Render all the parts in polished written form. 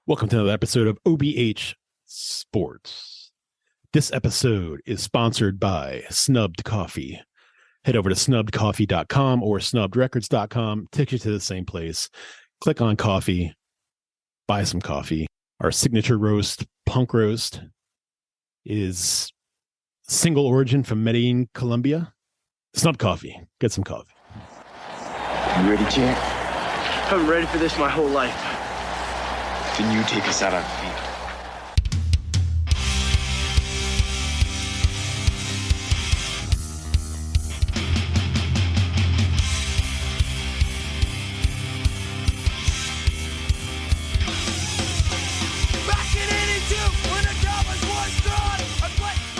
Welcome to another episode of OBH Sports. This episode is sponsored by Snubbed Coffee. Head over to snubbedcoffee.com or snubbedrecords.com. Takes you to the same place. Click on coffee. Buy some coffee. Our signature roast, Punk Roast, is single origin from Medellin, Colombia. Snubbed Coffee. Get some coffee. You ready, champ? I'm ready for this my whole life. Then you take us out on feet.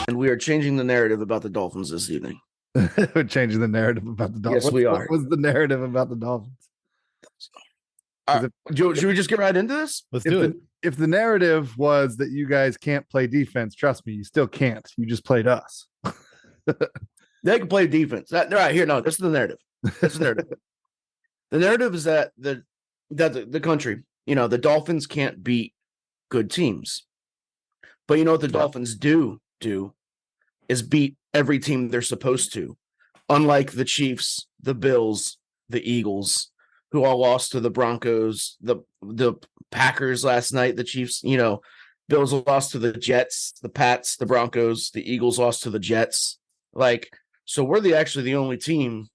And we are changing the narrative about the Dolphins this evening. We're changing the narrative about the Dolphins. Yes, we are. What was the narrative about the Dolphins? Should we just get right into this? Let's do it. If the narrative was that you guys can't play defense, trust me, you still can't. You just played us. They can play defense. Right here, no, this is the narrative. This is the narrative. The narrative is that the country, the Dolphins can't beat good teams. But you know what the Dolphins do is beat every team they're supposed to. Unlike the Chiefs, the Bills, the Eagles, who all lost to the Broncos, the Packers last night, the Chiefs, Bills lost to the Jets, the Pats, the Broncos, the Eagles lost to the Jets. So we're actually the only team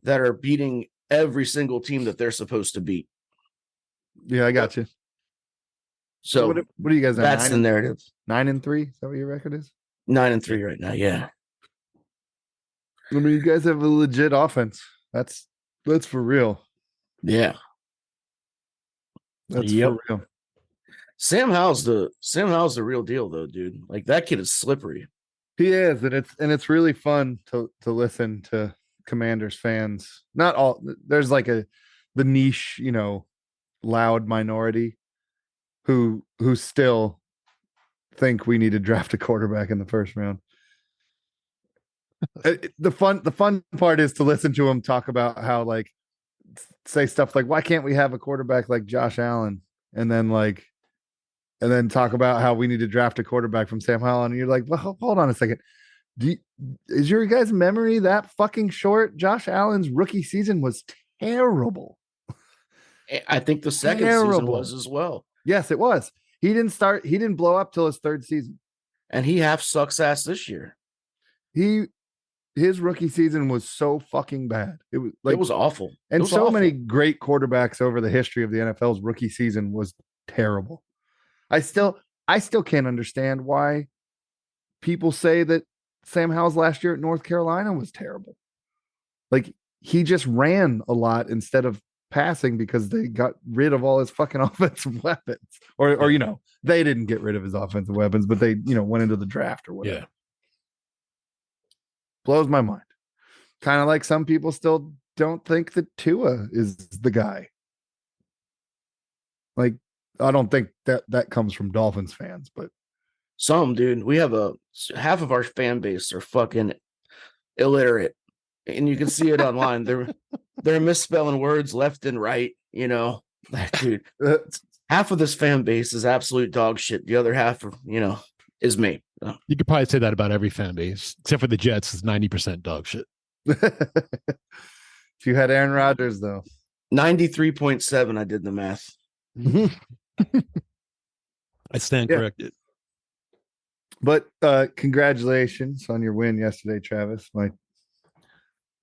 that are beating every single team that they're supposed to beat. Yeah, I got you. So what are you guys at? That's the narrative. 9-3? Is that what your record is? 9-3 right now, yeah. I mean, you guys have a legit offense. That's for real. Yeah. That's for real. Sam Howell's the real deal though, dude. Like that kid is slippery. He is, and it's really fun to listen to Commanders fans. Not all, there's like the niche, loud minority who still think we need to draft a quarterback in the first round. The fun part is to listen to him talk about how say stuff like, why can't we have a quarterback like Josh Allen? And then talk about how we need to draft a quarterback from Sam Howell. And you're like, well, hold on a second. Is your guys' memory that fucking short? Josh Allen's rookie season was terrible. I think the second season was as well. Yes, it was. He didn't blow up till his third season. And he half sucks ass this year. His rookie season was so fucking bad. It was awful. And so many great quarterbacks over the history of the NFL's rookie season was terrible. I still can't understand why people say that Sam Howell's last year at North Carolina was terrible. He just ran a lot instead of passing because they got rid of all his fucking offensive weapons. Or they didn't get rid of his offensive weapons, but they, went into the draft or whatever. Yeah. Blows my mind. Kind of like some people still don't think that Tua is the guy. I don't think that comes from Dolphins fans, but some, dude. We have half of our fan base are fucking illiterate, and you can see it online. They're misspelling words left and right. Dude. Half of this fan base is absolute dog shit. The other half, is me. You could probably say that about every fan base, except for the Jets. Is 90% dog shit. If you had Aaron Rodgers, though, 93.7. I did the math. I stand corrected. But congratulations on your win yesterday, Travis.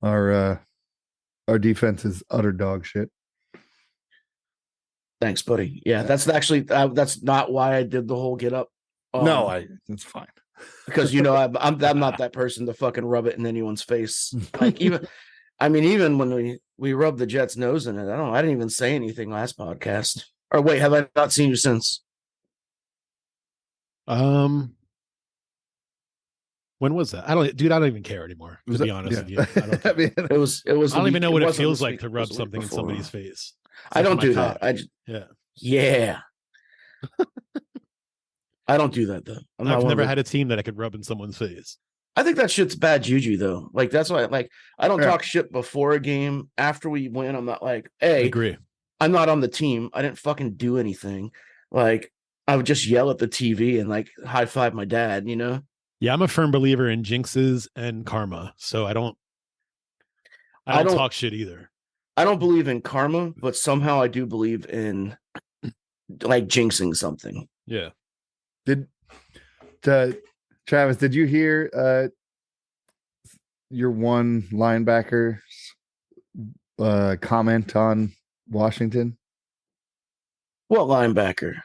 Our defense is utter dog shit. Thanks, buddy. Yeah, that's actually that's not why I did the whole get up. It's fine because I'm not that person to fucking rub it in anyone's face. Even when we rubbed the Jets' nose in it, I didn't even say anything last podcast. Or wait, have I not seen you since? When was that? I don't even care anymore. To be honest with you, it was. I don't even know what it feels like to rub something in somebody's face. I don't do that. Yeah. I don't do that though. I've never had a team that I could rub in someone's face. I think that shit's bad juju though. That's why I don't talk shit before a game. After we win, I'm not hey, I agree. I'm not on the team. I didn't fucking do anything. Like I would just yell at the TV and like high five my dad, you know? Yeah, I'm a firm believer in jinxes and karma, so I don't I don't talk shit either. I don't believe in karma, but somehow I do believe in like jinxing something. Yeah. Did Travis, did you hear your one linebacker's comment on Washington? What linebacker?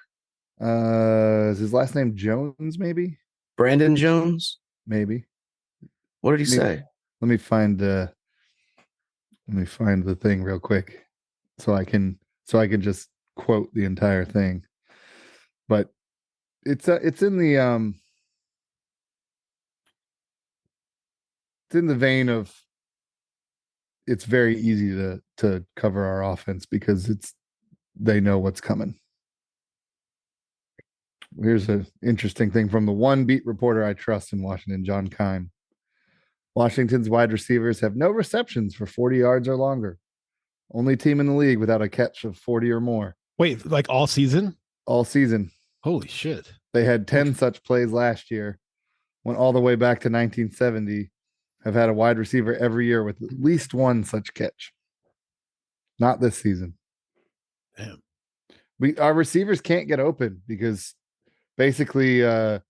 Is his last name Jones, maybe? Brandon Jones? Maybe. What did he say? Let me find the thing real quick so I can just quote the entire thing. But it's in the it's in the vein of it's very easy to cover our offense because they know what's coming. Here's an interesting thing from the one beat reporter I trust in Washington, John Kine. Washington's wide receivers have no receptions for 40 yards or longer. Only team in the league without a catch of 40 or more. Wait, like all season? All season. Holy shit. They had 10 such plays last year. Went all the way back to 1970. Have had a wide receiver every year with at least one such catch. Not this season. Damn. Our receivers can't get open because basically Eric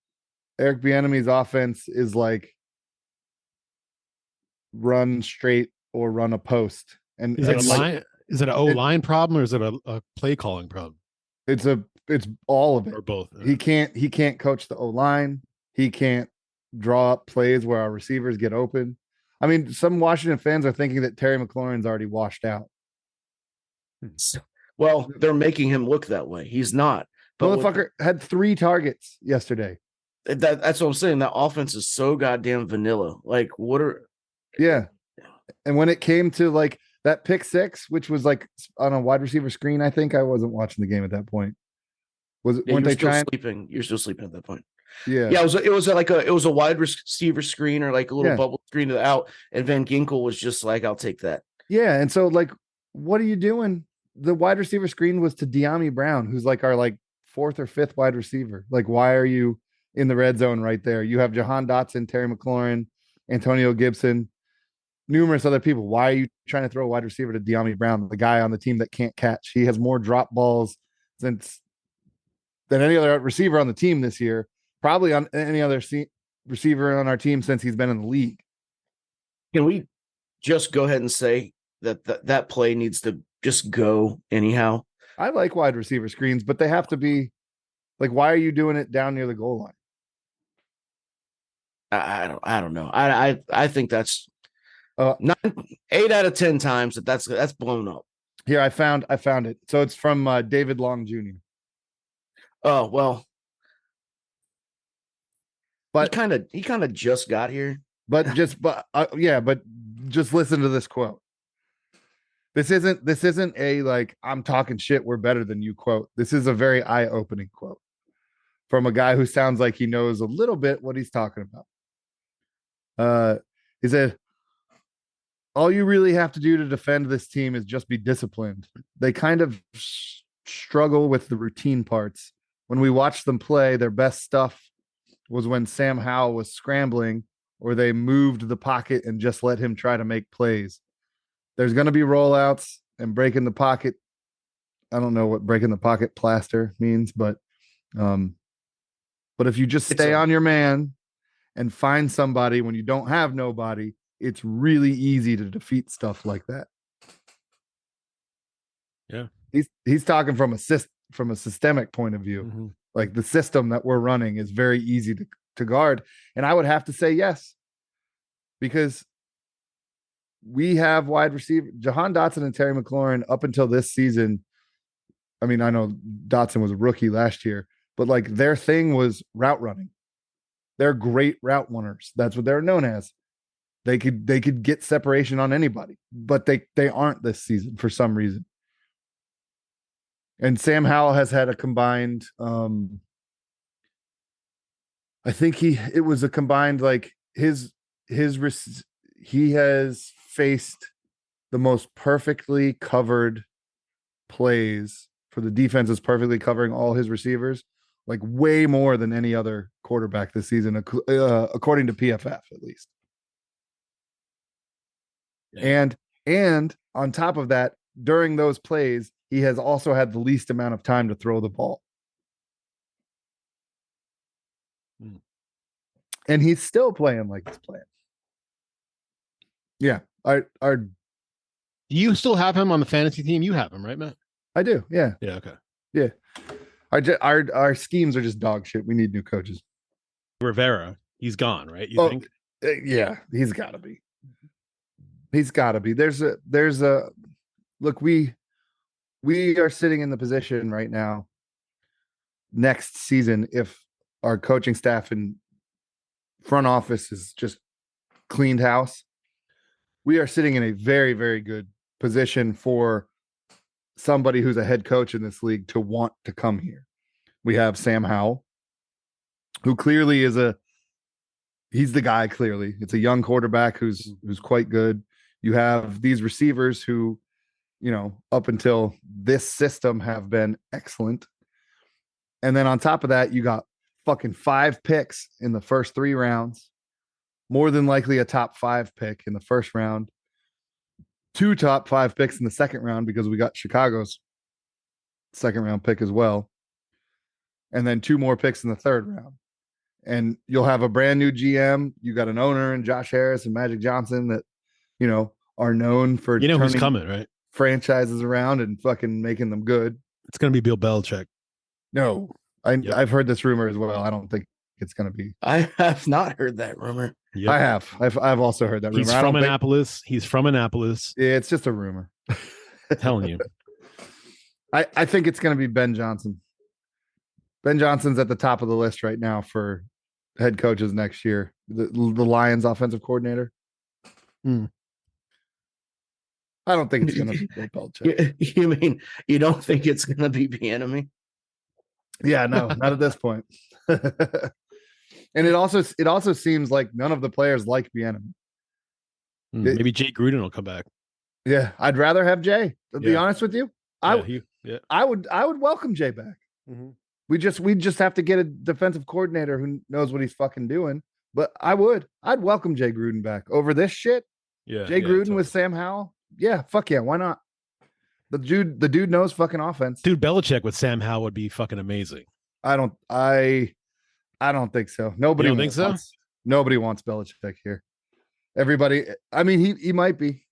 Bieniemy's offense is like run straight or run a post. And Is it an O-line problem or is it a play calling problem? It's all of it. Or both. He can't coach the O-line. He can't draw up plays where our receivers get open. I mean, some Washington fans are thinking that Terry McLaurin's already washed out. Well, they're making him look that way. He's not. But motherfucker had 3 targets yesterday. That's what I'm saying. That offense is so goddamn vanilla. Like, Yeah. And when it came to like that pick 6, which was like on a wide receiver screen, I think I wasn't watching the game at that point. Weren't they trying? Sleeping? You're still sleeping at that point. Yeah. Yeah. It was a wide receiver screen or like a little bubble screen to the out, and Van Ginkel was just like, "I'll take that." Yeah. And so like, what are you doing? The wide receiver screen was to De'Ami Brown, who's like our like 4th or 5th wide receiver. Like, why are you in the red zone right there? You have Jahan Dotson, Terry McLaurin, Antonio Gibson, numerous other people. Why are you trying to throw a wide receiver to De'Ami Brown, the guy on the team that can't catch? He has more drop balls than any other receiver on the team this year, probably on any other receiver on our team since he's been in the league. Can we just go ahead and say that play needs to just go anyhow? I like wide receiver screens, but they have to be like, why are you doing it down near the goal line? I don't know. I think that's 8 out of 10 times that's blown up. Here, I found it. So it's from David Long Jr. Oh, well, but he kind of just got here. But just listen to this quote. This isn't a like I'm talking shit, we're better than you quote. This is a very eye-opening quote from a guy who sounds like he knows a little bit what he's talking about. He said, all you really have to do to defend this team is just be disciplined. They kind of struggle with the routine parts. When we watched them play, their best stuff was when Sam Howell was scrambling or they moved the pocket and just let him try to make plays. There's going to be rollouts and breaking the pocket. I don't know what breaking the pocket plaster means, but if you just stay on your man and find somebody when you don't have nobody, it's really easy to defeat stuff like that. Yeah. He's talking from a systemic point of view. Mm-hmm. Like the system that we're running is very easy to guard. And I would have to say yes, because we have wide receiver Jahan Dotson and Terry McLaurin up until this season. I mean, I know Dotson was a rookie last year, but like their thing was route running. They're great route runners. That's what they're known as. They could get separation on anybody, but they aren't this season for some reason. And Sam Howell has had a combined, I think it was a combined, like he has faced the most perfectly covered plays for the defense is perfectly covering all his receivers, like way more than any other quarterback this season, according to PFF at least. Yeah. And on top of that, during those plays, he has also had the least amount of time to throw the ball. And he's still playing like he's playing. Yeah. Do you still have him on the fantasy team? You have him, right, Matt? I do. Yeah. Yeah. Okay. Yeah. Our schemes are just dog shit. We need new coaches. Rivera, he's gone, right? You think? Yeah, he's got to be. He's got to be. There's a look. We are sitting in the position right now. Next season, if our coaching staff and front office is just cleaned house, we are sitting in a very, very good position for somebody who's a head coach in this league to want to come here. We have Sam Howell, who clearly he's the guy. Clearly, it's a young quarterback who's quite good. You have these receivers who, up until this system have been excellent. And then on top of that, you got fucking 5 picks in the first 3 rounds, more than likely a top 5 pick in the first round, 2 top 5 picks in the second round because we got Chicago's second round pick as well. And then 2 more picks in the third round. And you'll have a brand new GM. You got an owner and Josh Harris and Magic Johnson that, are known for who's coming, right? Franchises around and fucking making them good. It's going to be Bill Belichick. No, I've heard this rumor as well. I don't think it's going to be. I have not heard that rumor. Yep. I have. I've also heard that rumor. He's from Annapolis. He's from Annapolis. Yeah, it's just a rumor. Telling you. I think it's going to be Ben Johnson. Ben Johnson's at the top of the list right now for head coaches next year. The Lions offensive coordinator. I don't think it's going to be Bill Belichick. You mean you don't think it's going to be Bieniemy? Yeah, no, not at this point. And it also seems like none of the players like Bieniemy. Maybe Jay Gruden will come back. Yeah, I'd rather have Jay. To be honest with you, I would welcome Jay back. Mm-hmm. We just have to get a defensive coordinator who knows what he's fucking doing. But I'd welcome Jay Gruden back over this shit. Yeah, Jay Gruden with Sam Howell. Yeah, fuck yeah, why not? The dude knows fucking offense. Dude, Belichick with Sam Howell would be fucking amazing. I don't think so. Nobody think so? Nobody wants Belichick here. Everybody, I mean, he might be,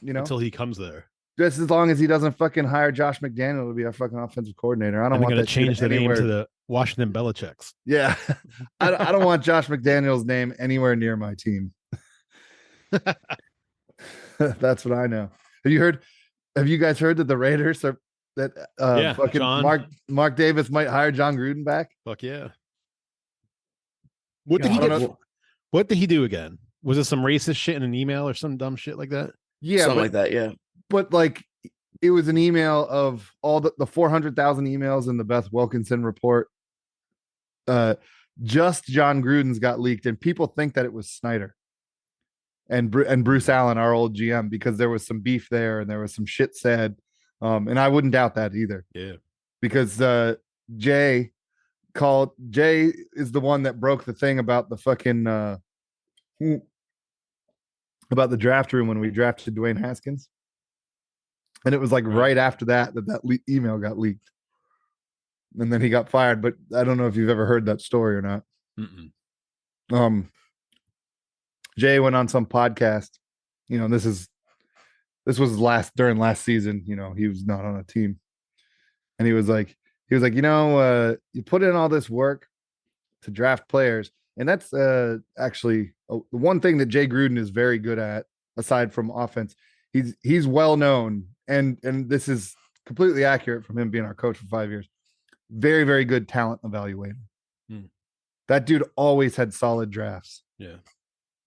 until he comes there. Just as long as he doesn't fucking hire Josh McDaniel to be our fucking offensive coordinator. I don't want to change the name to the Washington Belichicks. Yeah, I don't want Josh McDaniel's name anywhere near my team. That's what I know. Have you guys heard that the Raiders are fucking Mark Davis might hire John Gruden back? Fuck yeah. What did he do again? Was it some racist shit in an email or some dumb shit like that? Yeah, something like that. Yeah, but like it was an email of all the 400,000 emails in the Beth Wilkinson report. Just John Gruden's got leaked, and people think that it was Snyder and Bruce Allen, our old GM, because there was some beef there and there was some shit said. And I wouldn't doubt that either. Yeah, because Jay is the one that broke the thing about the fucking about the draft room when we drafted Dwayne Haskins. And it was like right after that email got leaked. And then he got fired. But I don't know if you've ever heard that story or not. Mm-mm. Jay went on some podcast. This was during last season. He was not on a team. And he was like, you put in all this work to draft players. And that's actually the one thing that Jay Gruden is very good at, aside from offense. He's well known, and this is completely accurate from him being our coach for 5 years. Very, very good talent evaluator. That dude always had solid drafts. Yeah,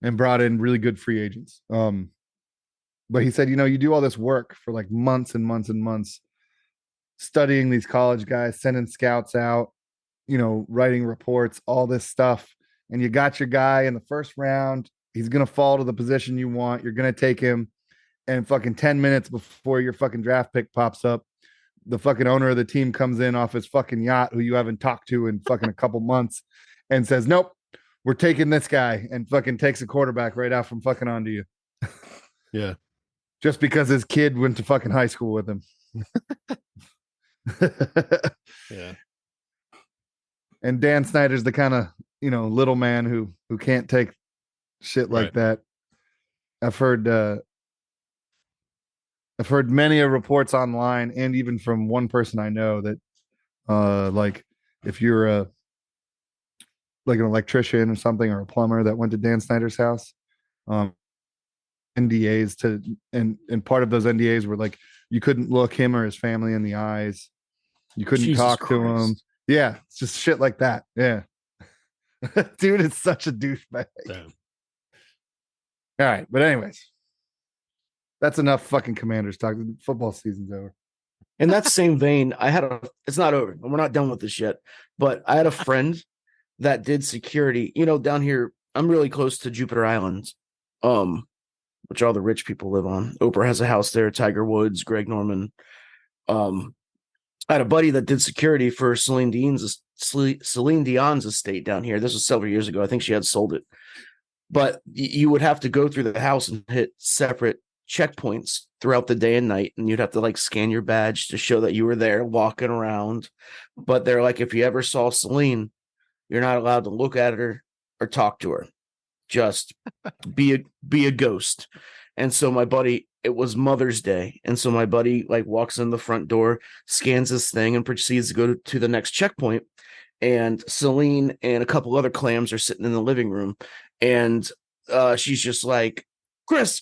and brought in really good free agents. But he said, you do all this work for like months and months and months, studying these college guys, sending scouts out, writing reports, all this stuff. And you got your guy in the first round. He's going to fall to the position you want. You're going to take him. And fucking 10 minutes before your fucking draft pick pops up, the fucking owner of the team comes in off his fucking yacht, who you haven't talked to in fucking a couple months, and says, "Nope, we're taking this guy," and fucking takes a quarterback right out from fucking onto you. Yeah. Just because his kid went to fucking high school with him. Yeah. And Dan Snyder's the kind of, little man who can't take shit like that. I've heard many reports online, and even from one person I know, that like if you're like an electrician or something, or a plumber that went to Dan Snyder's house, NDAs and part of those NDAs were like you couldn't look him or his family in the eyes, you couldn't Jesus talk to Christ. him. Yeah, it's just shit like that. Yeah. Dude, it's such a douchebag. Damn. All right, but anyways, that's enough fucking Commanders talk. Football season's over. In that same vein, it's not over. We're not done with this yet, but I had a friend that did security, down here. I'm really close to Jupiter Islands, which all the rich people live on. Oprah has a house there, Tiger Woods, Greg Norman. I had a buddy that did security for Celine Dion's estate down here. This was several years ago. I think she had sold it. But you would have to go through the house and hit separate checkpoints throughout the day and night, and you'd have to like scan your badge to show that you were there walking around. But they're like, if you ever saw Celine, you're not allowed to look at her or talk to her. Just be a ghost. And so my buddy, it was Mother's Day, and so my buddy like walks in the front door, scans this thing, and proceeds to go to the next checkpoint. And Celine and a couple other clams are sitting in the living room, and she's just like, Chris.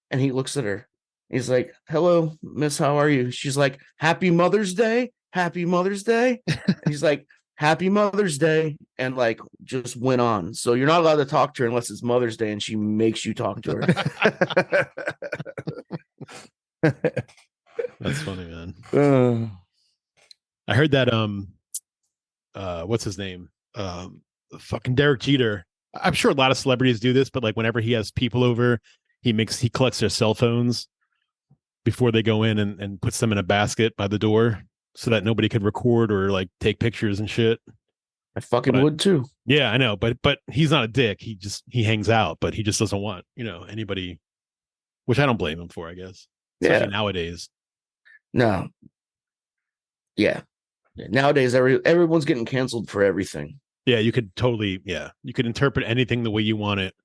And he looks at her. He's like, "Hello, miss, how are you?" She's like, "Happy Mother's Day. Happy Mother's Day." He's like, "Happy Mother's Day," and like just went on. So you're not allowed to talk to her unless it's Mother's Day and she makes you talk to her. That's funny, man. I heard that what's his name? Fucking Derek Jeter. I'm sure a lot of celebrities do this, but like whenever he has people over, he collects their cell phones before they go in and puts them in a basket by the door so that nobody could record or like take pictures and shit. I fucking would too. Yeah, I know, but he's not a dick. He hangs out, but he just doesn't want, anybody, which I don't blame him for, I guess. Especially nowadays. No. Yeah. Nowadays, everyone's getting canceled for everything. Yeah, you could totally, you could interpret anything the way you want it.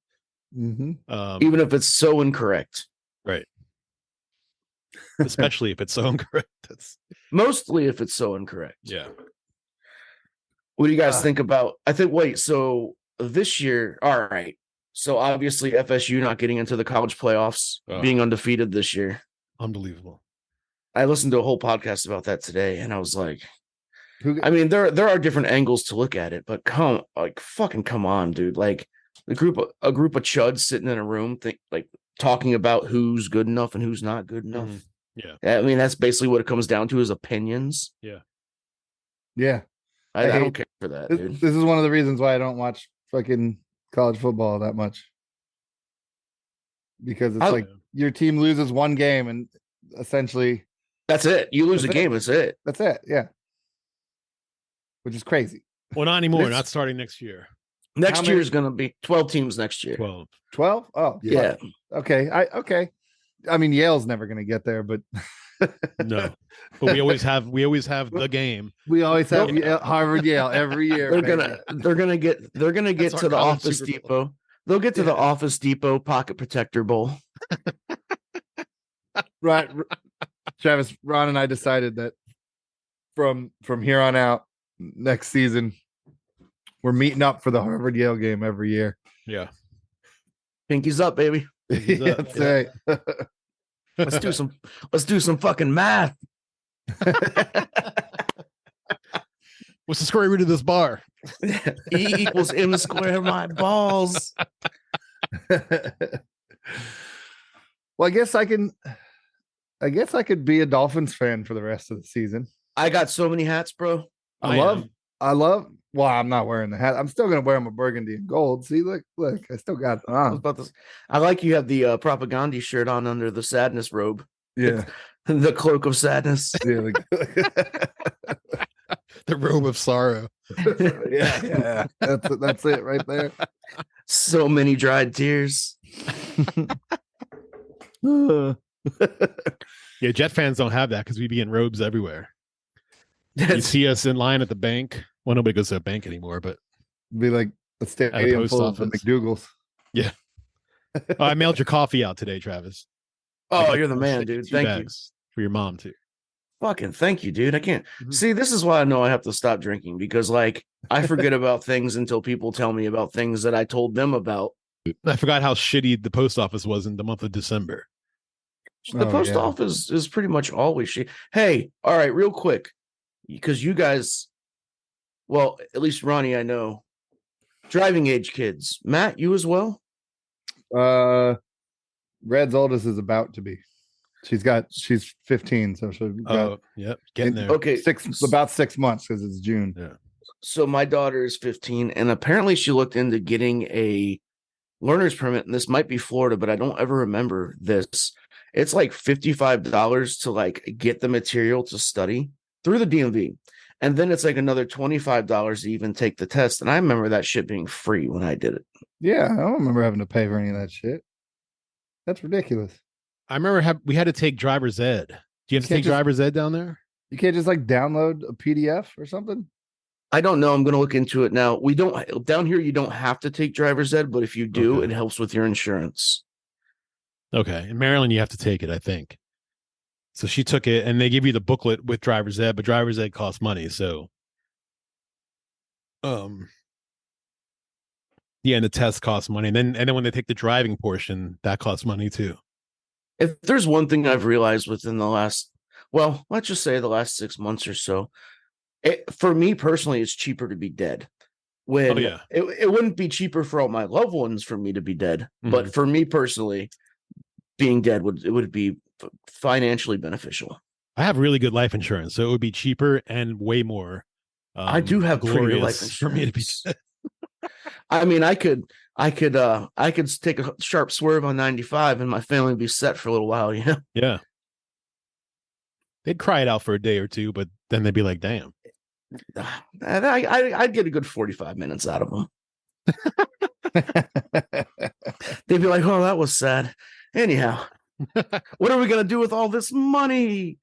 Mm-hmm. Even if it's so incorrect. Right. Especially if it's so incorrect. Mostly if it's so incorrect. Yeah. What do you guys think about? So this year, all right. So obviously FSU not getting into the college playoffs, being undefeated this year. Unbelievable. I listened to a whole podcast about that today, and I was like, I mean, there are different angles to look at it, but fucking come on, dude. Like a group of chuds sitting in a room, talking about who's good enough and who's not good enough. Yeah. I mean, that's basically what it comes down to, is opinions. Yeah. Yeah. I don't care for that, dude. This is one of the reasons why I don't watch fucking college football that much. Because it's like your team loses one game and essentially that's it. You lose a game, that's it. That's it. Yeah. Which is crazy. Well, not anymore. Not starting next year. Next year is going to be 12 teams next year. 12? Oh, yeah. Okay. I mean, Yale's never going to get there, but no. But we always have the game. We always have Harvard, Yale every year. They're gonna get to the Office Depot. They'll get to the Office Depot Pocket Protector Bowl. Right. Travis, Ron and I decided that from here on out, next season, we're meeting up for the Harvard Yale game every year. Yeah. Pinkies up, baby. Yeah, that's right. Let's do some fucking math. What's the square root of this bar? E equals M squared, my balls. Well, I guess I could be a Dolphins fan for the rest of the season. I got so many hats, bro. I love. Well, I'm not wearing the hat. I'm still gonna wear my burgundy and gold. See, look, I still got it on. I like you have the propaganda shirt on under the sadness robe. Yeah, The cloak of sadness. Yeah, like, The robe of sorrow. yeah. That's it right there. So many dried tears. Yeah, Jet fans don't have that because we be in robes everywhere. You see us in line at the bank. Well, nobody goes to a bank anymore, but Be like a stadium post full of the office. McDougal's. yeah. Oh, I mailed your coffee out today, Travis. Oh, you're the man, dude. Two Thank you. bags for your mom too. Fucking thank you, dude. I can't Mhm. see. This is why I know I have to stop drinking because, like, I forget about things until people tell me about things that I told them about. I forgot how shitty the post office was in the month of December. The post office is pretty much always shit. Hey, all right, real quick, because you guys, well, at least Ronnie, I know, driving age kids. Matt, you as well? Red's oldest is about to be. She's 15, so she's got yep, getting there. Okay, about 6 months because it's June. Yeah. So my daughter is 15, and apparently she looked into getting a learner's permit, and this might be Florida, but I don't ever remember this. It's like $55 to like get the material to study through the DMV. And then it's like another $25 to even take the test. And I remember that shit being free when I did it. Yeah, I don't remember having to pay for any of that shit. That's ridiculous. I remember we had to take driver's ed. Do you have to take driver's ed down there? You can't just like download a PDF or something? I don't know. I'm going to look into it now. We don't down here. You don't have to take driver's ed, but if you do, it helps with your insurance. Okay. In Maryland, you have to take it, I think. So she took it, and they give you the booklet with driver's ed, but driver's ed costs money. So, yeah, and the test costs money. And then when they take the driving portion, that costs money too. If there's one thing I've realized within the last, well, let's just say the last 6 months or so, for me personally, it's cheaper to be dead. When it wouldn't be cheaper for all my loved ones for me to be dead, but for me personally, being dead would be financially beneficial. I have really good life insurance, so it would be cheaper and way more. I do have pretty good life insurance for me to be dead. I mean, I could take a sharp swerve on 95 and my family would be set for a little while, you know? Yeah. They'd cry it out for a day or two, but then they'd be like, damn. I'd get a good 45 minutes out of them. They'd be like, oh, that was sad. Anyhow, what are we going to do with all this money?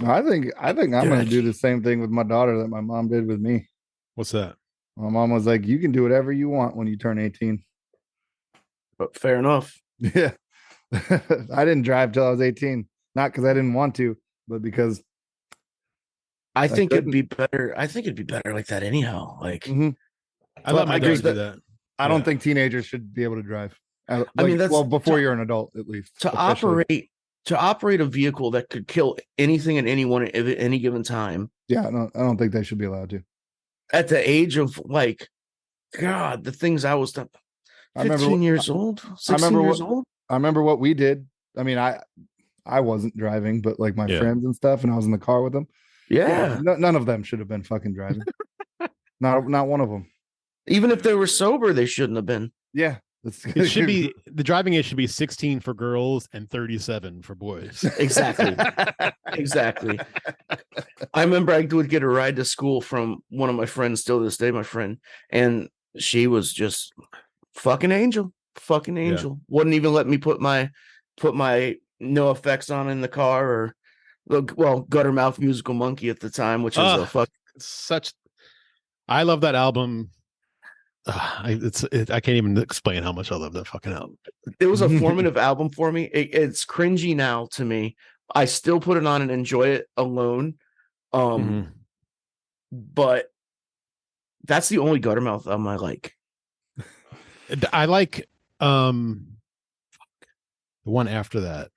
I think I'm going to do the same thing with my daughter that my mom did with me. What's that? My mom was like, you can do whatever you want when you turn 18. But fair enough. Yeah. I didn't drive till I was 18. Not because I didn't want to, but because I think it'd be better. I think it'd be better like that anyhow. Like, I let my daughter do that. I don't think teenagers should be able to drive. I mean, that's before you're an adult, at least. To operate a vehicle that could kill anything and anyone at any given time. Yeah, no, I don't think they should be allowed to. At the age of like, God, the things I was done. 15 years old, 16 years old. I remember what we did. I mean, I wasn't driving, but like my friends and stuff, and I was in the car with them. Yeah. None of them should have been fucking driving. not one of them. Even if they were sober, they shouldn't have been. Yeah. It should be the driving age should be 16 for girls and 37 for boys. Exactly. Exactly. I remember I would get a ride to school from one of my friends, still to this day, my friend, and she was just fucking angel. Wouldn't even let me put my no effects on in the car, or Guttermouth Musical Monkey at the time, which is I love that album. I can't even explain how much I love that fucking album. It was a formative album for me. It's cringy now to me. I still put it on and enjoy it alone. But that's the only Guttermouth album I like. I like the one after that.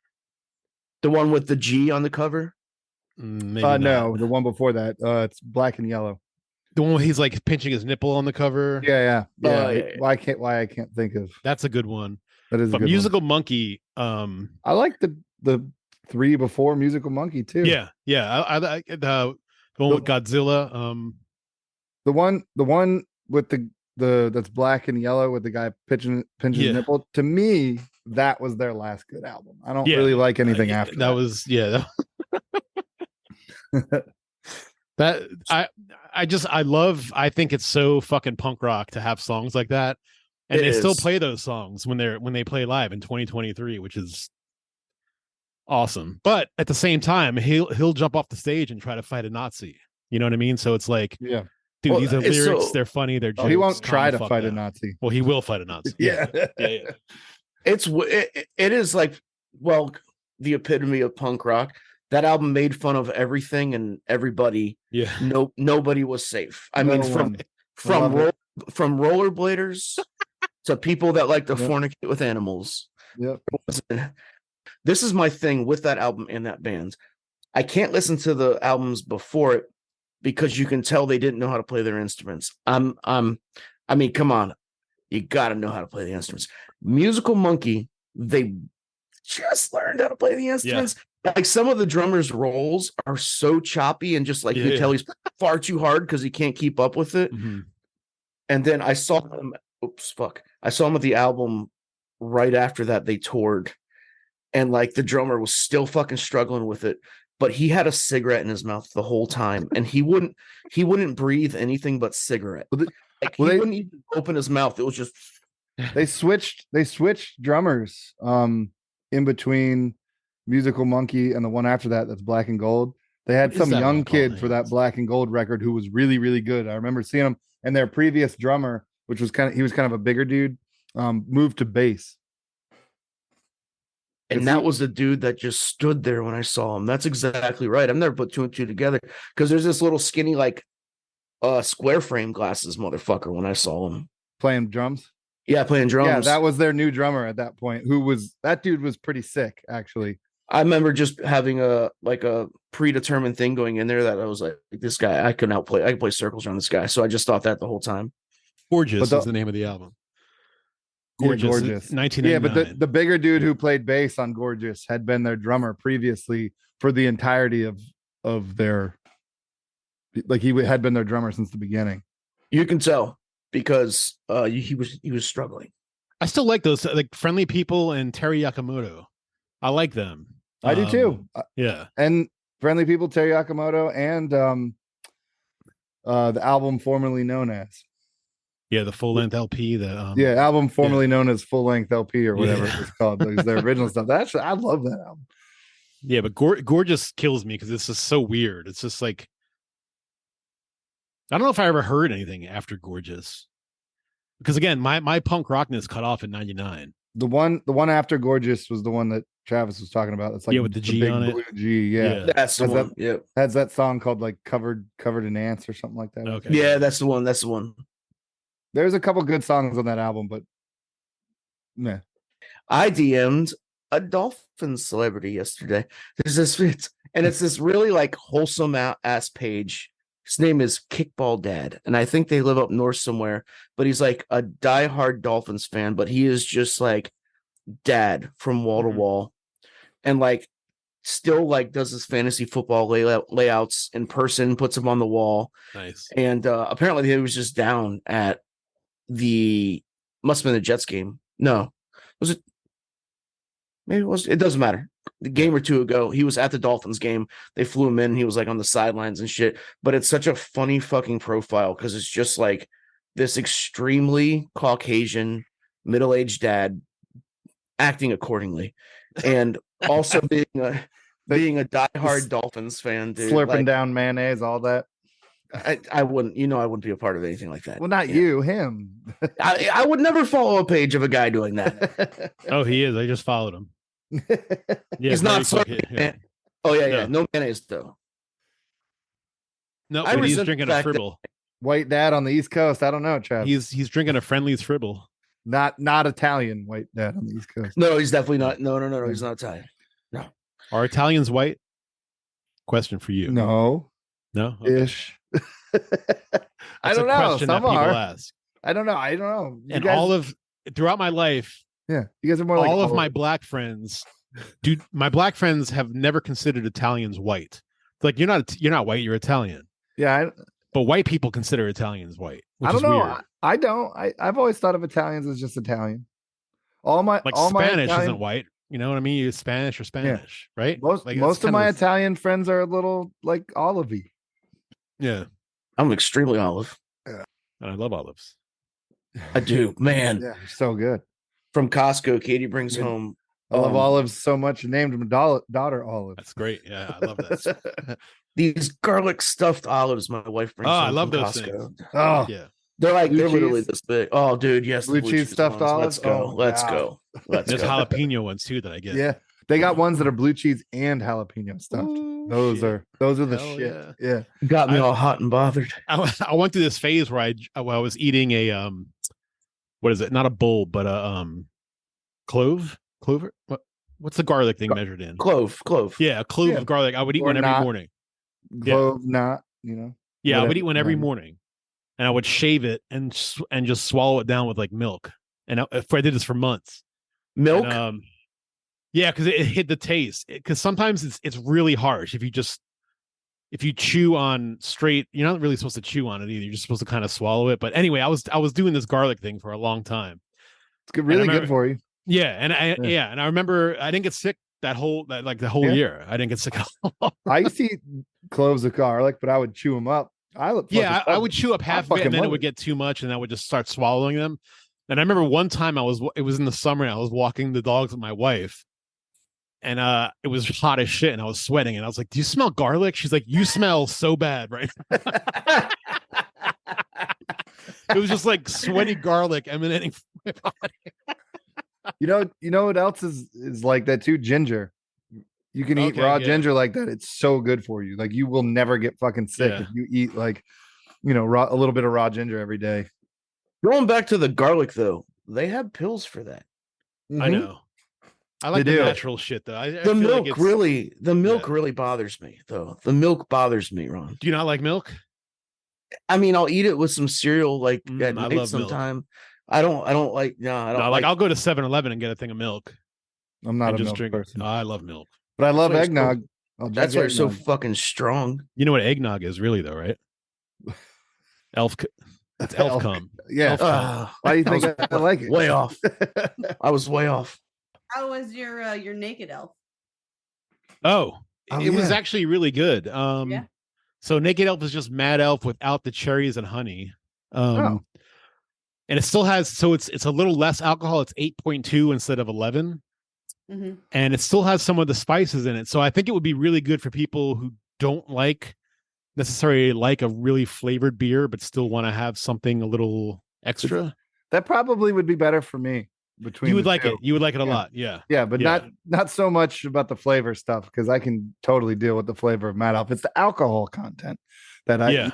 The one with the G on the cover? No, the one before that. It's Black and Yellow. The one where he's like pinching his nipple on the cover. Yeah. Why I can't think of. That's a good one. That is a good Musical one. Monkey. I like the three before Musical Monkey too. Yeah. I the one with Godzilla. The one with the that's black and yellow with the guy pinching his nipple. To me, that was their last good album. I don't really like anything after that. I think it's so fucking punk rock to have songs like that. And they still play those songs when they play live in 2023, which is awesome. But at the same time, he'll jump off the stage and try to fight a Nazi. You know what I mean? So it's like, dude, these are lyrics. They're funny. They're jokes. He won't try to fight a Nazi. Well, he will fight a Nazi. Yeah. It is like, well, the epitome of punk rock. That album made fun of everything and everybody. Yeah. Nobody was safe. I mean, from rollerbladers to people that like to fornicate with animals. Yep. This is my thing with that album and that band. I can't listen to the albums before it because you can tell they didn't know how to play their instruments. I mean, come on. You got to know how to play the instruments. Musical Monkey, they just learned how to play the instruments. Yeah. Like some of the drummers' rolls are so choppy and just like you tell he's far too hard because he can't keep up with it. Mm-hmm. And then I saw them. I saw them at the album right after that. They toured, and like the drummer was still fucking struggling with it, but he had a cigarette in his mouth the whole time, and he wouldn't breathe anything but cigarette. He wouldn't even open his mouth. It was just. They switched drummers in between Musical Monkey and the one after that that's Black and Gold. They had some young kid for that Black and Gold record who was really, really good. I remember seeing him, and their previous drummer, which was kind of a bigger dude, moved to bass. And that was the dude that just stood there when I saw him. That's exactly right. I've never put two and two together because there's this little skinny, like square frame glasses motherfucker when I saw him. Playing drums? Yeah, playing drums. Yeah, that was their new drummer at that point, that dude was pretty sick, actually. I remember just having a predetermined thing going in there that I was like, this guy, I could play circles around this guy. So I just thought that the whole time. Gorgeous is the name of the album. Gorgeous. 1999. Yeah, but the bigger dude who played bass on Gorgeous had been their drummer previously for the entirety of their, like he had been their drummer since the beginning. You can tell because he was struggling. I still like those, like Friendly People and Terry Yakamoto. I like them. I do too. Yeah. And Friendly People, Terry Yakamoto, and the album formerly known as. Yeah, the full length LP. Album formerly known as full length LP or whatever it was called. It was their original stuff. I love that album. Yeah, but Gorgeous kills me because it's just so weird. It's just like, I don't know if I ever heard anything after Gorgeous. Because again, my punk rockness cut off in '99. The one after Gorgeous was the one that Travis was talking about. It's like with the G big on it. Blue G, yeah. That's the one. Yeah, has that song called like covered in ants or something like that. Okay. Yeah, that's the one. That's the one. There's a couple good songs on that album, but meh. I DM'd a Dolphins celebrity yesterday. There's this, and it's this really like wholesome ass page. His name is Kickball Dad, and I think they live up north somewhere. But he's like a diehard Dolphins fan, but he is just like dad from wall to wall, and like still like does his fantasy football layouts in person, puts them on the wall. Nice. And apparently he was just down at must have been the Jets game. No, was it? Maybe it was. It doesn't matter. The game or two ago, he was at the Dolphins game. They flew him in. And he was like on the sidelines and shit. But it's such a funny fucking profile because it's just like this extremely Caucasian middle-aged dad acting accordingly, and also being a diehard Dolphins fan, dude. Slurping down mayonnaise, all that. I wouldn't, I wouldn't be a part of anything like that. Well, not you, him. I would never follow a page of a guy doing that. Oh, he is. I just followed him. Yeah, he's not slurping. Oh yeah. No mayonnaise though. No, but he's drinking a Fribble. White dad on the East Coast. I don't know, Trav. He's drinking a Friendly's Fribble. Not Italian white dad on the East Coast. No, he's definitely not. No, he's not Italian. No. Are Italians white? Question for you. No. Okay. Ish. I don't know. Some are. Ask. I don't know. Throughout my life, yeah, you guys are more like all of my black friends. Dude, my black friends have never considered Italians white. It's like you're not white, you're Italian. Yeah, But white people consider Italians white. Which I don't is know. Weird. I don't. I've always thought of Italians as just Italian. Like all my Spanish Italian, isn't white. You know what I mean? You're Spanish or Spanish, right? Like, most that's of my kind Italian friends are a little like olivey. Yeah. I'm extremely olive. And I love olives. I do, man. Yeah, they're so good. From Costco, Katie brings Yeah. home. I love olives so much. I named my daughter Olive. That's great. Yeah, I love that. These garlic stuffed olives my wife brings home. I love from those Costco. things. Oh, Yeah. They're Blue literally cheese? this big. Oh, dude, yes. Blue cheese stuffed ones. olives? Let's go. Oh, Let's God. go. Let's There's go. jalapeno ones too that I get. yeah. They got ones that are blue cheese and jalapeno stuffed. Ooh, Those shit. are the Hell shit. yeah. Yeah. Got me all hot and bothered. I went through this phase where I was eating a what is it? Not a bull, but a clover. What's the garlic thing measured in? Clove. Yeah, a clove Yeah. of garlic. I would eat Or one every not. morning. Clove, not, Yeah, I would whatever. eat one every morning, and I would shave it and just swallow it down with like milk. And I did this for months. Milk. And, yeah, because it hit the taste. Because sometimes it's really harsh if you chew on straight. You're not really supposed to chew on it either. You're just supposed to kind of swallow it. But anyway, I was doing this garlic thing for a long time. It's really remember- good for you. Yeah, and and I remember I didn't get sick the whole Yeah. year. I didn't get sick at all. I used to eat cloves of garlic, but I would chew them up. I would chew up half of it, and then it would get too much, and I would just start swallowing them. And I remember one time it was in the summer, and I was walking the dogs with my wife, and it was hot as shit, and I was sweating, and I was like, "Do you smell garlic?" She's like, "You smell so bad, right?" It was just like sweaty garlic emanating from my body. You know what else is like that too? Ginger. You can eat raw ginger like that. It's so good for you. Like you will never get fucking sick if you eat like, a little bit of raw ginger every day. Going back to the garlic though, they have pills for that. I know. I like the natural shit though. I The feel milk like really bothers me though. The milk bothers me, Ron. Do you not like milk? I mean, I'll eat it with some cereal like at I night love sometime. I don't like I don't like I'll go to 7-Eleven and get a thing of milk. I'm not a milk drink person. I love milk. But I love That's why eggnog. That's why you're so fucking strong. You know what eggnog is really though, right? It's elf cum. Yeah. Elf cum. Why do you think I like it? Way off. I was way off. How was your naked elf? It was actually really good. So naked elf is just mad elf without the cherries and honey. And it still has, so it's a little less alcohol. It's 8.2 instead of 11. Mm-hmm. And it still has some of the spices in it. So I think it would be really good for people who don't necessarily like a really flavored beer, but still want to have something a little extra. That probably would be better for me. You would like it. You would like it a lot. Yeah. Yeah, but not so much about the flavor stuff because I can totally deal with the flavor of Mad Elf. It's the alcohol content that I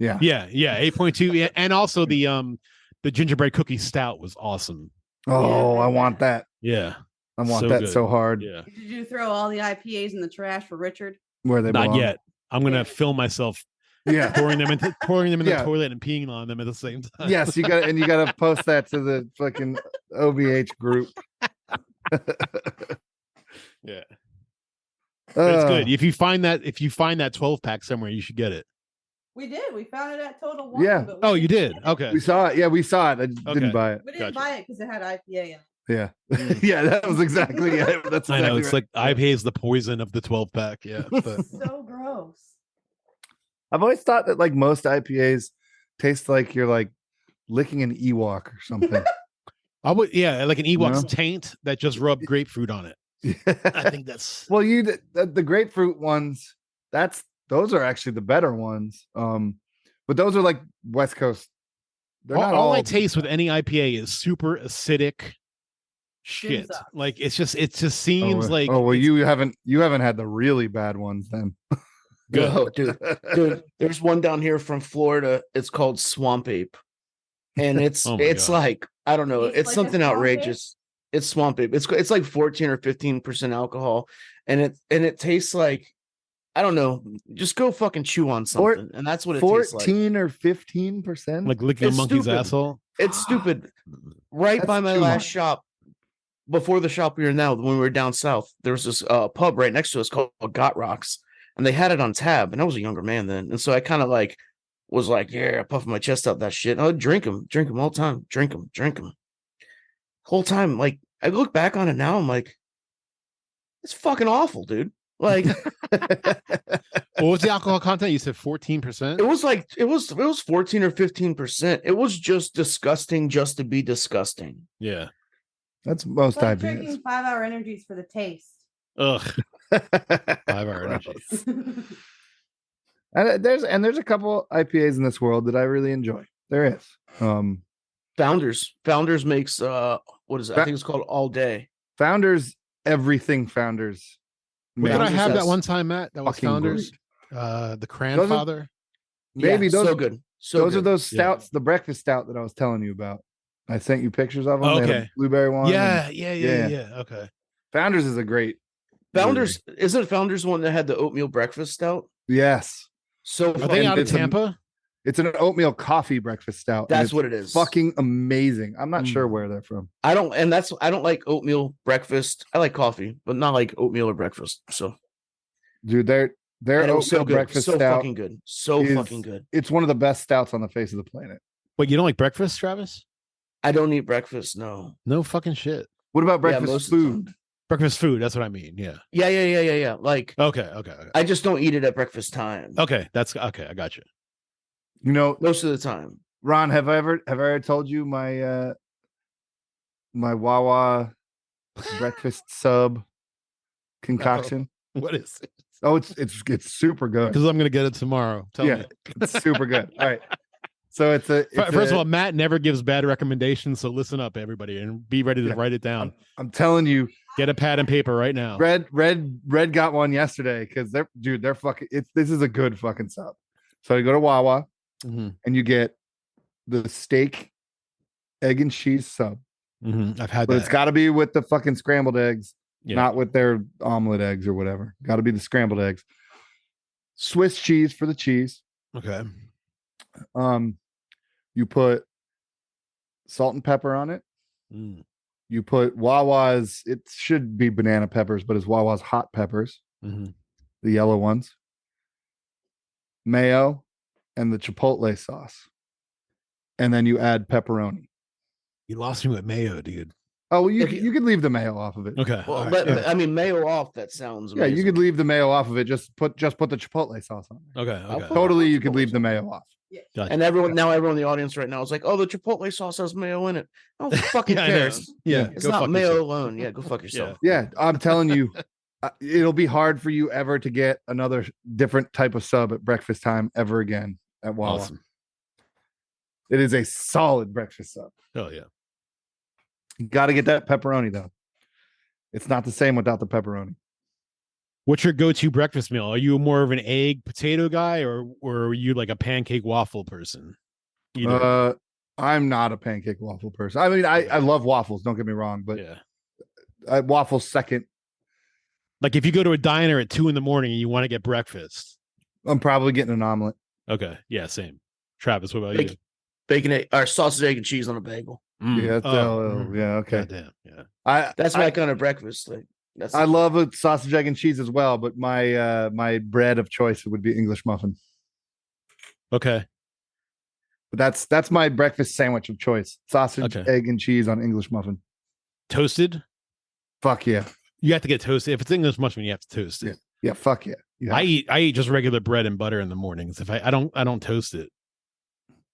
8.2. And also the gingerbread cookie stout was awesome. Oh, I want that. Yeah. I want that so hard. Yeah. Did you throw all the IPAs in the trash for Richard? Where they Not belong. yet. I'm gonna film myself pouring them in the toilet and peeing on them at the same time. Yes, you got to post that to the fucking OBH group. Yeah. But it's good. If you find that 12-pack somewhere, you should get it. We did. We found it at Total Wine. Yeah. Oh, you did? Okay. We saw it. Yeah, we saw it. I didn't buy it. We didn't buy it because it had IPA in it. Yeah. Yeah, that was exactly it. That's exactly I know. It's right. like IPA is the poison of the 12-pack. Yeah. But So gross. I've always thought that like most IPAs taste like you're like licking an Ewok or something. I would, like an Ewok's taint that just rubbed grapefruit on it. I think that's well, the grapefruit ones. Those are actually the better ones. But those are like West Coast. They're not all I taste with any IPA is super acidic shit. Sucks. Like it just seems like you haven't had the really bad ones then. Good. Oh, dude, there's one down here from Florida. It's called Swamp Ape, and it's like I don't know. It's like something a swamp outrageous. It's Swamp Ape. It's like 14 or 15% alcohol, and it tastes like I don't know. Just go fucking chew on something, and that's what it tastes like. 14 or 15%, like licking a monkey's asshole. It's stupid. Right by my last shop, before the shop we are now, when we were down south, there was this pub right next to us called Guttermouth. And they had it on tab, and I was a younger man then, and so I kind of like was like, yeah, puffing my chest out that shit. I'd drink them all the time. Drink them. Whole time, like I look back on it now, I'm like, it's fucking awful, dude. Like, What was the alcohol content? You said 14%. it was like it was 14 or 15%. It was just disgusting, just to be disgusting. Yeah. That's most It's like IPAs. drinking 5-hour energies for the taste. Ugh. 5-hour energy. And there's a couple IPAs in this world that I really enjoy. There is. Founders makes what is it? I think it's called All Day. Founders, everything Founders. What did I Founders have that has one time, Matt? That was fucking Founders. The grandfather. Maybe Yeah, those so good. those are good. those stouts, the breakfast stout that I was telling you about. I sent you pictures of them. Oh, They had a okay. blueberry one. Yeah. yeah. Okay. Founders is a great. Founders. Isn't Founders the one that had the oatmeal breakfast stout? Yes. So Are fun. they out of it's a- Tampa? It's an oatmeal coffee breakfast stout. and That's it's what it is. Fucking amazing. I'm not sure Mm. where they're from. I don't like oatmeal breakfast. I like coffee, but not like oatmeal or breakfast. So Dude, their and it was oatmeal so good. breakfast So stout. fucking good. So is- fucking good. It's one of the best stouts on the face of the planet. Wait, you don't like breakfast, Travis? I don't eat breakfast. No. No fucking shit. What about Yeah, breakfast most of the time. food? Breakfast food. That's what I mean. Yeah. Yeah. Like Okay. I just don't eat it at breakfast time. Okay. That's okay. I got you. You know, Most of the time. Ron, have I ever told you my my Wawa breakfast sub concoction? What is it? Oh, it's super good. Because I'm gonna get it tomorrow. Tell Yeah, me. it's super good. All right. So it's First of all, Matt never gives bad recommendations, so listen up, everybody, and be ready to Yeah. write it down. I'm telling you, Get a pad and paper right now. Red got one yesterday because they're fucking. This is a good fucking sub. So you go to Wawa Mhm, and you get the steak, egg and cheese sub, mhm. I've had but that. it's got to be with the fucking scrambled eggs, Yeah. not with their omelet eggs or whatever. Got to be the scrambled eggs. Swiss cheese for the cheese. Okay. You put salt and pepper on it. Mm, You put Wawa's, it should be banana peppers, but it's Wawa's hot peppers, mhm. the yellow ones, mayo, and the chipotle sauce. And then you add pepperoni. You lost me with mayo, dude. Oh, well, If you- you could leave the mayo off of it. Okay. Well, all right, but, yeah. I mean, mayo off. That sounds Yeah, you amazing. could leave the mayo off of it. Just put the chipotle sauce on there. Okay. I'll Okay. put- Totally, you could leave the mayo off. Gotcha. And everyone in the audience right now is like, "Oh, the chipotle sauce has mayo in it." Oh, fucking Yeah, I know. cares. Yeah. It's go not fuck mayo yourself. alone. Yeah, go fuck yourself. Yeah, I'm telling you, it'll be hard for you ever to get another different type of sub at breakfast time ever again at Wawa. Awesome. It is a solid breakfast sub. Oh yeah. You got to get that pepperoni though. It's not the same without the pepperoni. What's your go-to breakfast meal? Are you more of an egg potato guy, or are you like a pancake waffle person? Either. I'm not a pancake waffle person. I mean, I love waffles. Don't get me wrong, but Yeah. waffles second. Like if you go to a diner at 2 a.m. and you want to get breakfast. I'm probably getting an omelet. Okay. Yeah. Same. Travis, what about Bacon, bacon, egg, or sausage, egg, and cheese on a bagel. you? Mm. Yeah, yeah, okay. Goddamn. Yeah. That's my kind of breakfast. Like that's I love a sausage, egg, and cheese as well, but my my bread of choice would be English muffin. Okay. But that's my breakfast sandwich of choice: sausage, Okay. egg, and cheese on English muffin. Toasted. Fuck yeah, You have to get toasted. If it's English muffin, you have to toast it. yeah, fuck yeah. Yeah. I eat just regular bread and butter in the mornings. If I don't toast it.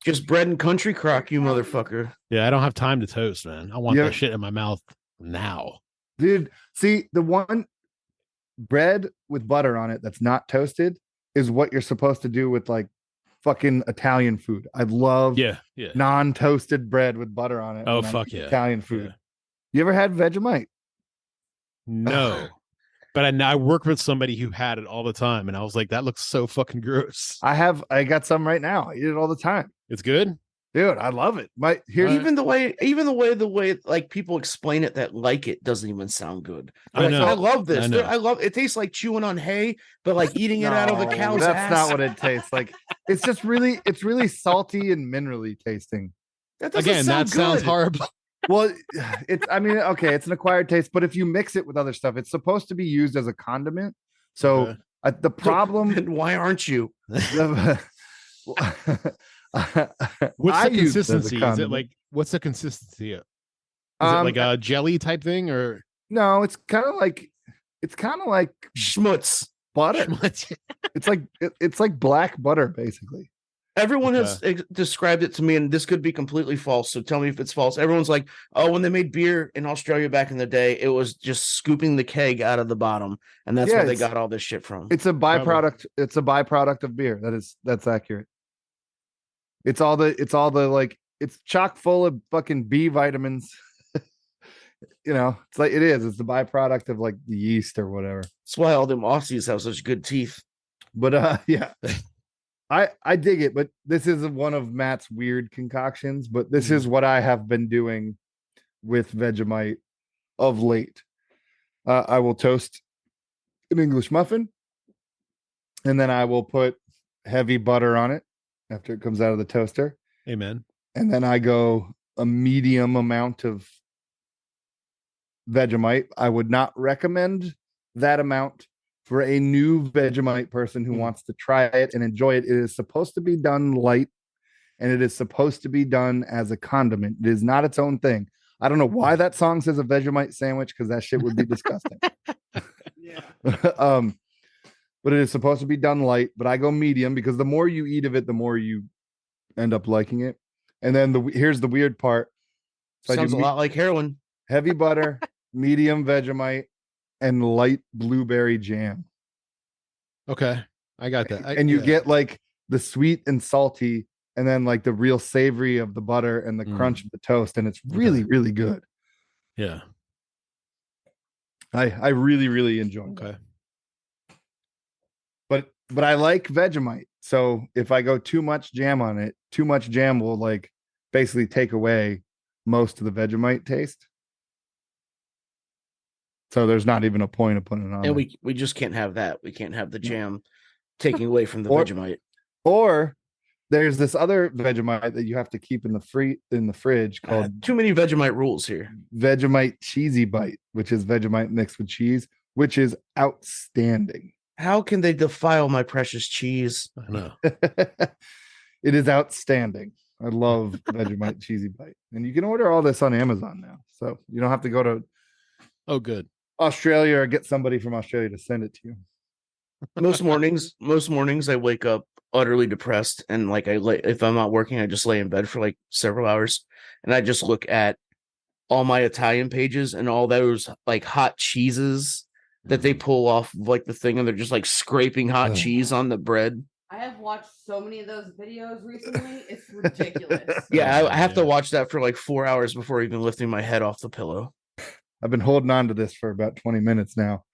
just bread and country crock, you motherfucker. Yeah, I don't have time to toast, man. I want Yeah. that shit in my mouth now. Dude, see the one bread with butter on it that's not toasted is what you're supposed to do with like fucking Italian food. I love Yeah. non-toasted bread with butter on it. Oh, when I fuck eat yeah. Italian food. Yeah. You ever had Vegemite? No. But I work with somebody who had it all the time, and I was like, that looks so fucking gross. I got some right now. I eat it all the time. It's good. Dude, I love it. Here's Even the way like people explain it that like it doesn't even sound good. I Like, know. I love this. I know. I love it. Tastes like chewing on hay, but like eating it out of a No, cow's that's ass. not what it tastes like. It's just it's really salty and minerally tasting. That doesn't Again, that sounds good. horrible. Well, okay, it's an acquired taste, but if you mix it with other stuff, it's supposed to be used as a condiment. So Okay. the problem Then why aren't you? the, What's I the use it as a consistency? Is it condiment. like what's the consistency? Is it like a jelly type thing or No, it's kind of like Schmutz. butter. It's like black butter, basically. Everyone has described it to me, and this could be completely false. So tell me if it's false. Everyone's like, "Oh, when they made beer in Australia back in the day, it was just scooping the keg out of the bottom, and that's where they got all this shit from." It's a byproduct. Probably. It's a byproduct of beer. That's accurate. It's all the like. It's chock full of fucking B vitamins. It's like it is. It's the byproduct of like the yeast or whatever. That's why all them Aussies have such good teeth. But yeah. I dig it, but this is one of Matt's weird concoctions, but this is what I have been doing with Vegemite of late. I will toast an English muffin, and then I will put heavy butter on it after it comes out of the toaster. Amen. And then I go a medium amount of Vegemite. I would not recommend that amount for a new Vegemite person who wants to try it and enjoy it. It is supposed to be done light, and it is supposed to be done as a condiment. It is not its own thing. I don't know why that song says a Vegemite sandwich, because that shit would be disgusting. Yeah. But it is supposed to be done light, but I go medium because the more you eat of it, the more you end up liking it. And then here's the weird part. So sounds a lot like heroin. Heavy butter, medium Vegemite, and light blueberry jam. Okay, I got that. And you get like the sweet and salty, and then like the real savory of the butter and the crunch of the toast, and it's really, really good. Yeah, I really, really enjoy it. Okay, but I like Vegemite, so if I go too much jam on it, too much jam will like basically take away most of the Vegemite taste. So there's not even a point of putting it on. And we just can't have that. We can't have the jam taking away from the Vegemite. Or there's this other Vegemite that you have to keep in the fridge called too many Vegemite rules here. Vegemite Cheesy Bite, which is Vegemite mixed with cheese, which is outstanding. How can they defile my precious cheese? I know. It is outstanding. I love Vegemite Cheesy Bite. And you can order all this on Amazon now. So you don't have to go to good. Australia or get somebody from Australia to send it to you. Most mornings I wake up utterly depressed, and like if I'm not working, I just lay in bed for like several hours, and I just look at all my Italian pages and all those like hot cheeses that they pull off of, like the thing, and they're just like scraping hot cheese on the bread. I have watched so many of those videos recently. It's ridiculous. Yeah, I have to watch that for like 4 hours before even lifting my head off the pillow. I've been holding on to this for about 20 minutes now.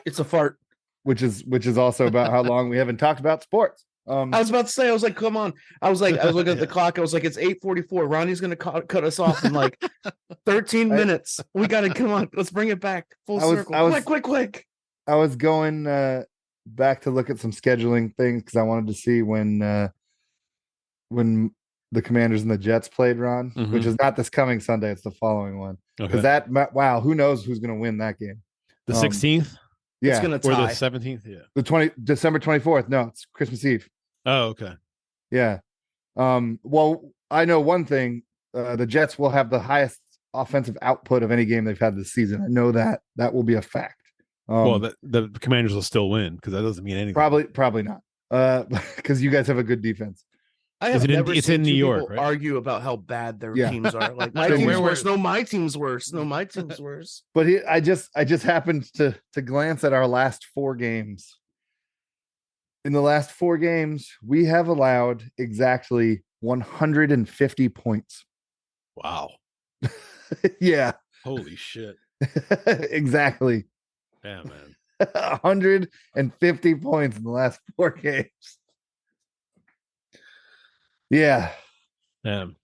It's a fart. Which is also about how long we haven't talked about sports. I was about to say, I was like, come on. I was looking at the clock. I was like, it's 8:44. Ronnie's going to cut us off in like 13 minutes. We got to come on. Let's bring it back. Full circle. Quick. I was going back to look at some scheduling things because I wanted to see when the Commanders and the Jets played, Ron, which is not this coming Sunday. It's the following one. Because who knows who's going to win that game? The 16th? Yeah. It's going to Or tie. the 17th? Yeah. The December 24th. No, it's Christmas Eve. Oh, okay. Yeah. Well, I know one thing. The Jets will have the highest offensive output of any game they've had this season. I know that. That will be a fact. Well, the Commanders will still win because that doesn't mean anything. Probably not. Because you guys have a good defense. I have never it's seen in New York, people right? argue about how bad their teams are. Like my team's worse. No, my team's worse. No, my team's worse. But I just happened to glance at our last 4 games. In the last 4 games, we have allowed exactly 150 points. Wow. Yeah. Holy shit. Exactly. Damn, man. 150 points in the last 4 games. Yeah. Damn.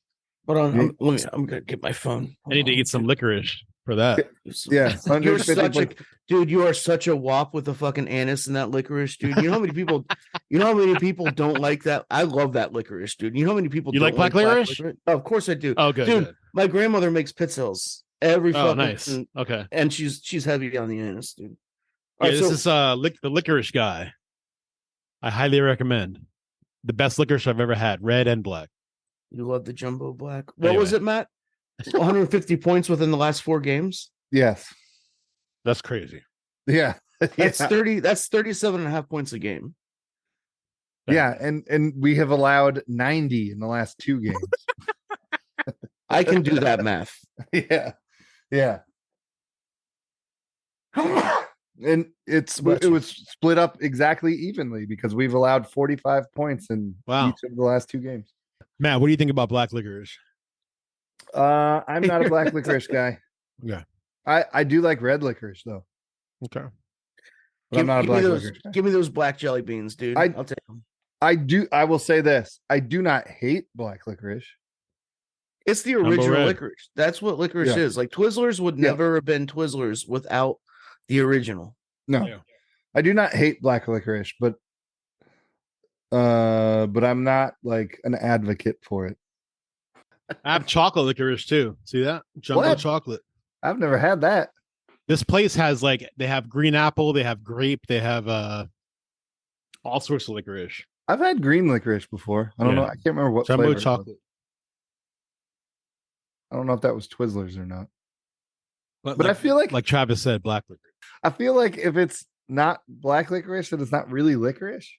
Hold on. I'm gonna get my phone. I need to eat some licorice for that. Yeah. You're such a dude. You are such a wop with the fucking anise and that licorice, dude. You know how many people? You know how many people don't like that? I love that licorice, dude. You know how many people? You don't like black licorice? Oh, of course I do. Oh, good. Dude, good. my grandmother makes pizzelles every fucking. Nice. Okay. And she's heavy on the anise, dude. Yeah, this is the licorice guy. I highly recommend. The best licorice I've ever had, red and black. You love the jumbo black. What was it, Matt? 150 points within the last 4 games. Yes. That's crazy. Yeah. That's 30. That's 37.5 points a game. Yeah, and we have allowed 90 in the last 2 games. I can do that math. Yeah. And it was split up exactly evenly because we've allowed 45 points in each of the last 2 games. Matt, what do you think about black licorice? I'm not a black licorice guy. Yeah. I do like red licorice though. Okay. But I'm not a black licorice guy. Give me those black jelly beans, dude. I'll take them. I will say this. I do not hate black licorice. It's the original licorice. That's what licorice is. Like Twizzlers would never have been Twizzlers without the original. No. Yeah. I do not hate black licorice, but I'm not like an advocate for it. I have chocolate licorice too. See that? Jumbo chocolate. I've never had that. This place has they have green apple, they have grape, they have all sorts of licorice. I've had green licorice before. I don't know. I can't remember what jumbo flavor chocolate. I don't know if that was Twizzlers or not. But I feel like Travis said, black licorice. I feel like if it's not black licorice, then it's not really licorice.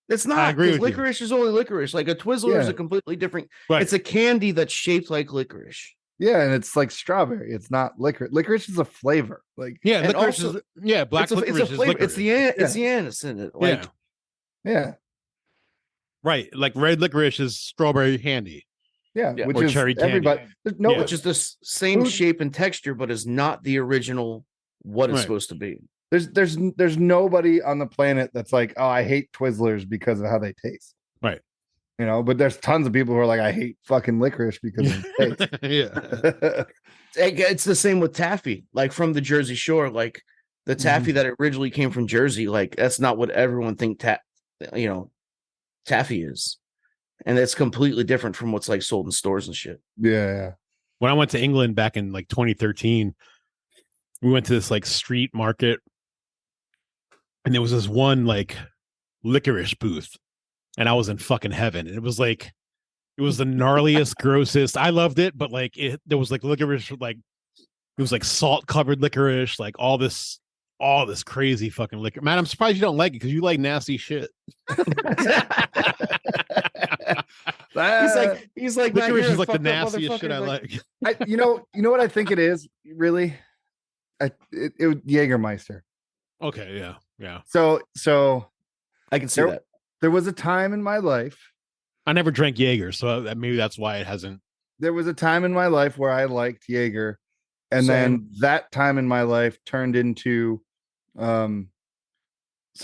It's not. I agree with licorice is only licorice. Like a Twizzler is a completely different. Right. It's a candy that's shaped like licorice. Yeah, and it's like strawberry. It's not licorice. Licorice is a flavor. Like licorice is black licorice is licorice. It's the anise in it. Like yeah. Right, like red licorice is strawberry candy. Yeah, which or is cherry candy. Which is the same shape and texture, but is not the original what it's supposed to be. There's nobody on the planet that's like, oh, I hate Twizzlers because of how they taste. Right. You know, but there's tons of people who are like, I hate fucking licorice because of the taste. Yeah. It's the same with taffy, like from the Jersey Shore, like the taffy that originally came from Jersey. Like that's not what everyone think taffy is. And it's completely different from what's like sold in stores and shit. Yeah. When I went to England back in like 2013, we went to this like street market and there was this one like licorice booth and I was in fucking heaven. And it was the gnarliest, grossest. I loved it, but like there was like licorice, like it was like salt covered licorice, like all this crazy fucking liquor. Man, I'm surprised you don't like it because you like nasty shit. He's like licorice is like the nastiest shit I like. You know what I think it is really? It was Jägermeister. Okay, yeah. So I can see that. There was a time in my life. I never drank Jaeger, so maybe that's why it hasn't. There was a time in my life where I liked Jaeger, and then that time in my life turned into, so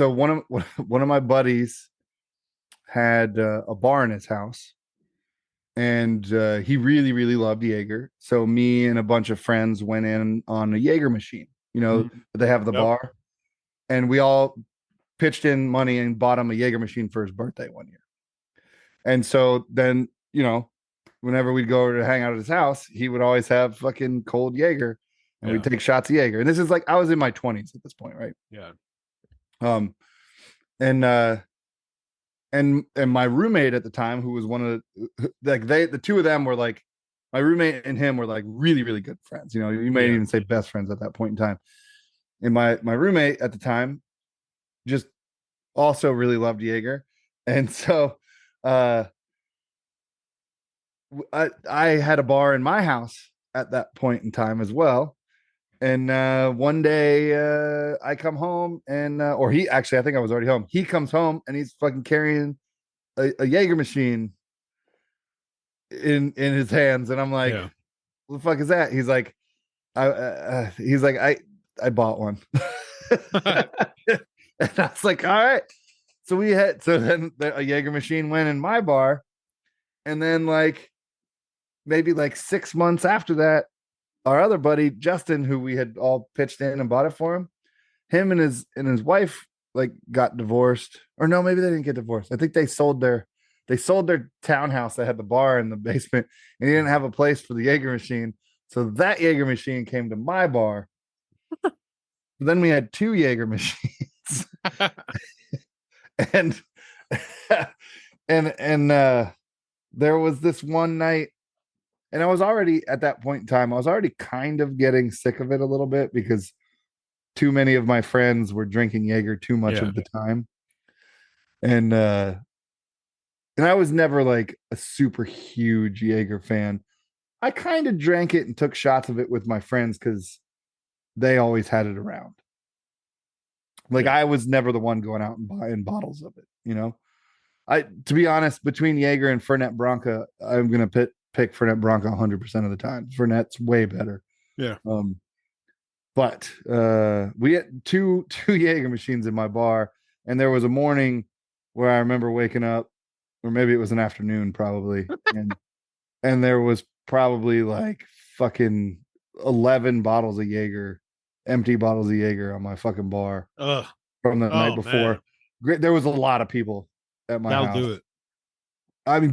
one of my buddies had a bar in his house, and he really, really loved Jaeger. So me and a bunch of friends went in on a Jaeger machine. You know, they have the bar, and we all pitched in money and bought him a Jaeger machine for his birthday one year. And so then, you know, whenever we'd go to hang out at his house, he would always have fucking cold Jaeger, and we'd take shots of Jaeger. And this is like, I was in my 20s at this point, right? Yeah. And my roommate at the time, who was one of the two of them were like, my roommate and him were like really, really good friends. You know, you may even say best friends at that point in time. And my roommate at the time just also really loved Jaeger. And so I had a bar in my house at that point in time as well. And one day I come home and or he actually, I think I was already home. He comes home and he's fucking carrying a Jaeger machine in his hands, and I'm like, what the fuck is that? He's like, I bought one. And I was like, all right. So then a Jaeger machine went in my bar, and then like maybe like 6 months after that, our other buddy Justin, who we had all pitched in and bought it for him and his wife like got divorced, or no, maybe they didn't get divorced. I think they sold their townhouse that had the bar in the basement, and he didn't have a place for the Jaeger machine. So that Jaeger machine came to my bar. Then we had 2 Jaeger machines. and And there was this one night, and I was already at that point in time, I was already kind of getting sick of it a little bit because too many of my friends were drinking Jaeger too much of the time. And I was never like a super huge Jaeger fan. I kind of drank it and took shots of it with my friends because they always had it around. Like I was never the one going out and buying bottles of it, you know. To be honest, between Jaeger and Fernet Branca, I'm gonna pick Fernet Branca 100% of the time. Fernet's way better. Yeah. But we had two Jaeger machines in my bar, and there was a morning where I remember waking up, or maybe it was an afternoon, probably, and there was probably like fucking 11 bottles of Jaeger, empty bottles of Jaeger on my fucking bar from the night before. Great, there was a lot of people at my house. That'll do it. I mean,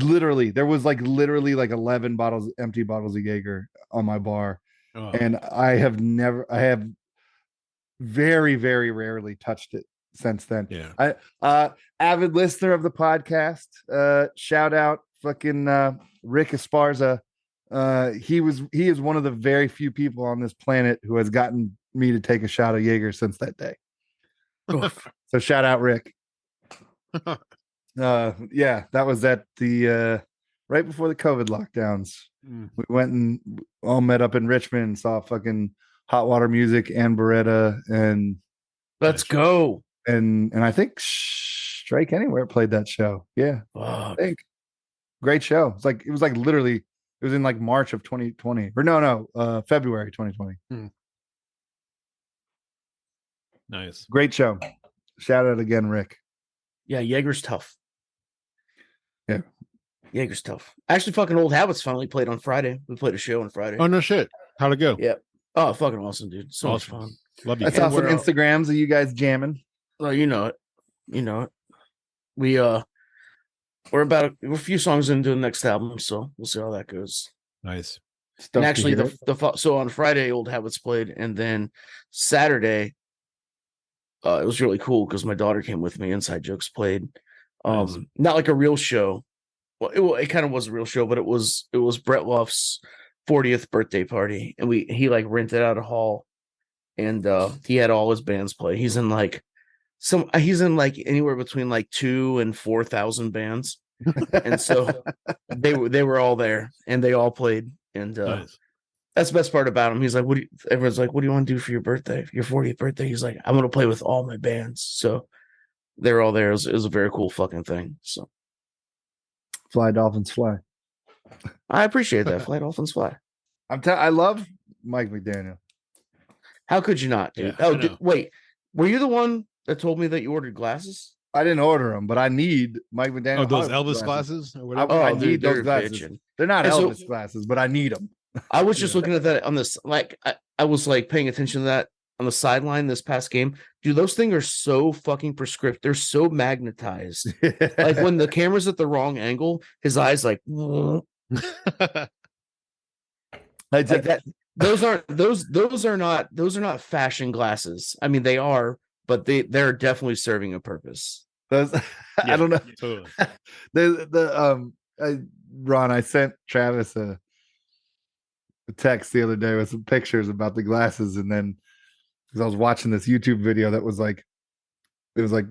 there was like 11 bottles, empty bottles of Jaeger on my bar. And I have very, very rarely touched it since then. Yeah. I avid listener of the podcast. Shout out fucking Rick Esparza. He is one of the very few people on this planet who has gotten me to take a shot of Jaeger since that day. So shout out Rick. Yeah, that was at the right before the COVID lockdowns. We went and all met up in Richmond, saw fucking Hot Water Music and Beretta, and let's go. And I think Strike Anywhere played that show. Yeah, I think great show. It was like literally, it was in like March of 2020, or no, February 2020. Nice, great show. Shout out again, Rick. Yeah, Jaeger's tough. Yeah. Jaeger's tough. Actually, fucking Old Habits finally played on Friday. We played a show on Friday. Oh, no shit. How'd it go? Yeah. Oh, fucking awesome, dude. So much fun. Love you. I saw some Instagrams of you guys jamming. Well, you know it. You know it. We're a few songs into the next album, so we'll see how that goes. Nice. And actually, so on Friday, Old Habits played, and then Saturday, it was really cool because my daughter came with me. Inside Jokes played. Nice. Not like a real show. Well, it kind of was a real show, but it was Brett Luff's 40th birthday party, and he like rented out a hall, and he had all his bands play. He's in like anywhere between like 2,000 and 4,000 bands, and so they were all there, and they all played, and nice. That's the best part about him. He's like, everyone's like, what do you want to do for your birthday, your 40th birthday? He's like, I'm gonna play with all my bands. So they're all there. It was a very cool fucking thing. So. Fly Dolphins fly. I appreciate that. Fly Dolphins fly. I love Mike McDaniel. How could you not, dude? Yeah, wait. Were you the one that told me that you ordered glasses? I didn't order them, but I need Mike McDaniel. Oh, those Elvis glasses or whatever. I need those glasses. Bitching. They're not Elvis glasses, but I need them. I was just looking at that on this. Like I was like paying attention to that on the sideline this past game. Dude, those things are so fucking prescriptive. They're so magnetized. Like when the camera's at the wrong angle, his eyes like that. Those are not fashion glasses. I mean, they are, but they're definitely serving a purpose. Those, I don't know. Totally. Ron, I sent Travis a text the other day with some pictures about the glasses, and then because I was watching this YouTube video that was like, it was like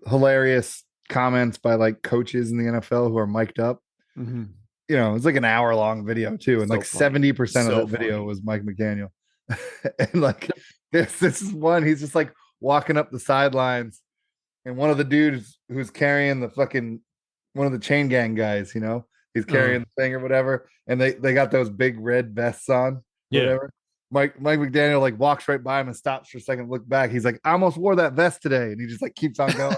hilarious comments by like coaches in the NFL who are mic'd up. Mm-hmm. You know, it's like an hour-long video too, and so like 70% of that video was Mike McDaniel. And like this is one, he's just like walking up the sidelines, and one of the dudes who's carrying the fucking one of the chain gang guys, you know, he's carrying the thing or whatever, and they got those big red vests on, whatever. Mike McDaniel like walks right by him and stops for a second, look back. He's like, I almost wore that vest today, and he just like keeps on going.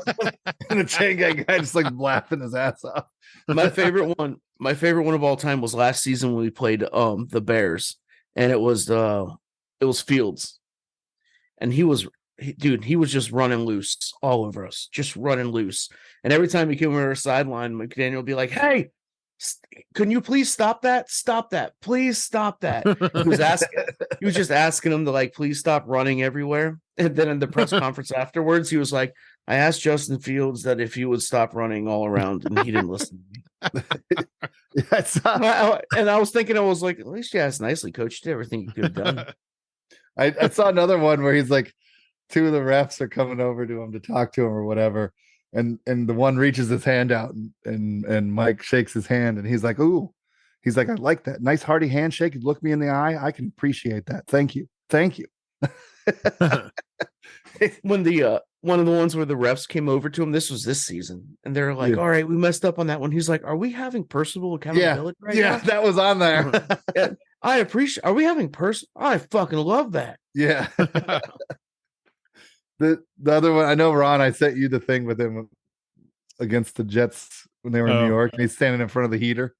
And the chain gang guy just like laughing his ass off. My favorite one of all time was last season when we played the Bears, and it was Fields, and he was just running loose all over us, just running loose. And every time he came over our sideline, McDaniel would be like, "Hey, can you please stop that? Stop that! Please stop that!" He was just asking him to like please stop running everywhere. And then in the press conference afterwards, he was like, I asked Justin Fields that if he would stop running all around, and he didn't listen to me. And I was thinking, I was like, at least you asked nicely, coach. You did everything you could have done. I saw another one where he's like, two of the refs are coming over to him to talk to him or whatever. And the one reaches his hand out and Mike shakes his hand and he's like, ooh, he's like, I like that. Nice hearty handshake. You look me in the eye. I can appreciate that. Thank you. Thank you. When the one of the ones where the refs came over to him, this was this season, and they're like, all right, we messed up on that one. He's like, are we having personal accountability right now? That was on there. I appreciate, are we having I fucking love that. Yeah. The other one, I know, Ron, I sent you the thing with him against the Jets when they were in New York, and he's standing in front of the heater,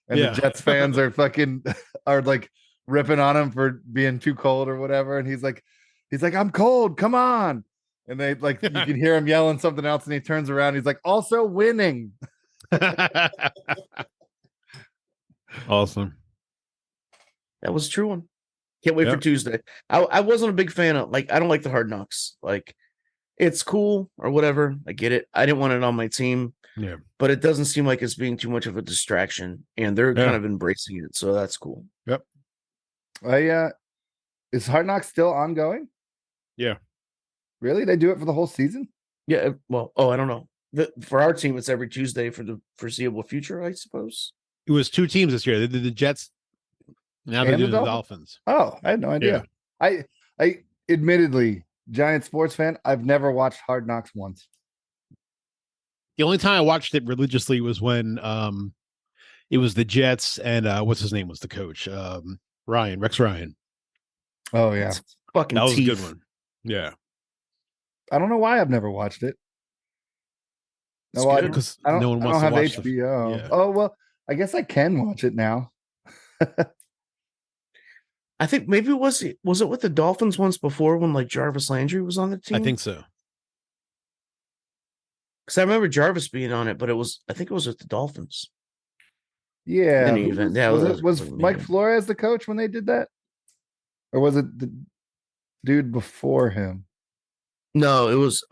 and the Jets fans are like ripping on him for being too cold or whatever, and he's like, I'm cold, come on. And they like, you can hear him yelling something else, and he turns around, he's like, also winning. Awesome. That was a true one. Can't wait for Tuesday. I wasn't a big fan of, like, I don't like the Hard Knocks. Like, it's cool or whatever. I get it. I didn't want it on my team. Yeah. But it doesn't seem like it's being too much of a distraction, and they're kind of embracing it. So that's cool. Yep. Is Hard Knocks still ongoing? Yeah. Really? They do it for the whole season? Yeah. Well, I don't know. For our team, it's every Tuesday for the foreseeable future, I suppose. It was 2 teams this year. They did the Jets. Now they're doing the Dolphins. Oh, I had no idea. Yeah. I admittedly, giant sports fan, I've never watched Hard Knocks once. The only time I watched it religiously was when it was the Jets and what's his name was the coach? Rex Ryan. Oh yeah. Fucking that was teeth. a good one. Yeah. I don't know why I've never watched it. No, because no one wants to watch HBO. Yeah. Oh well, I guess I can watch it now. I think maybe was it with the Dolphins once before when like Jarvis Landry was on the team? I think so. Because I remember Jarvis being on it, but I think it was with the Dolphins. Yeah. Was Mike Flores the coach when they did that? Or was it the dude before him? No, it was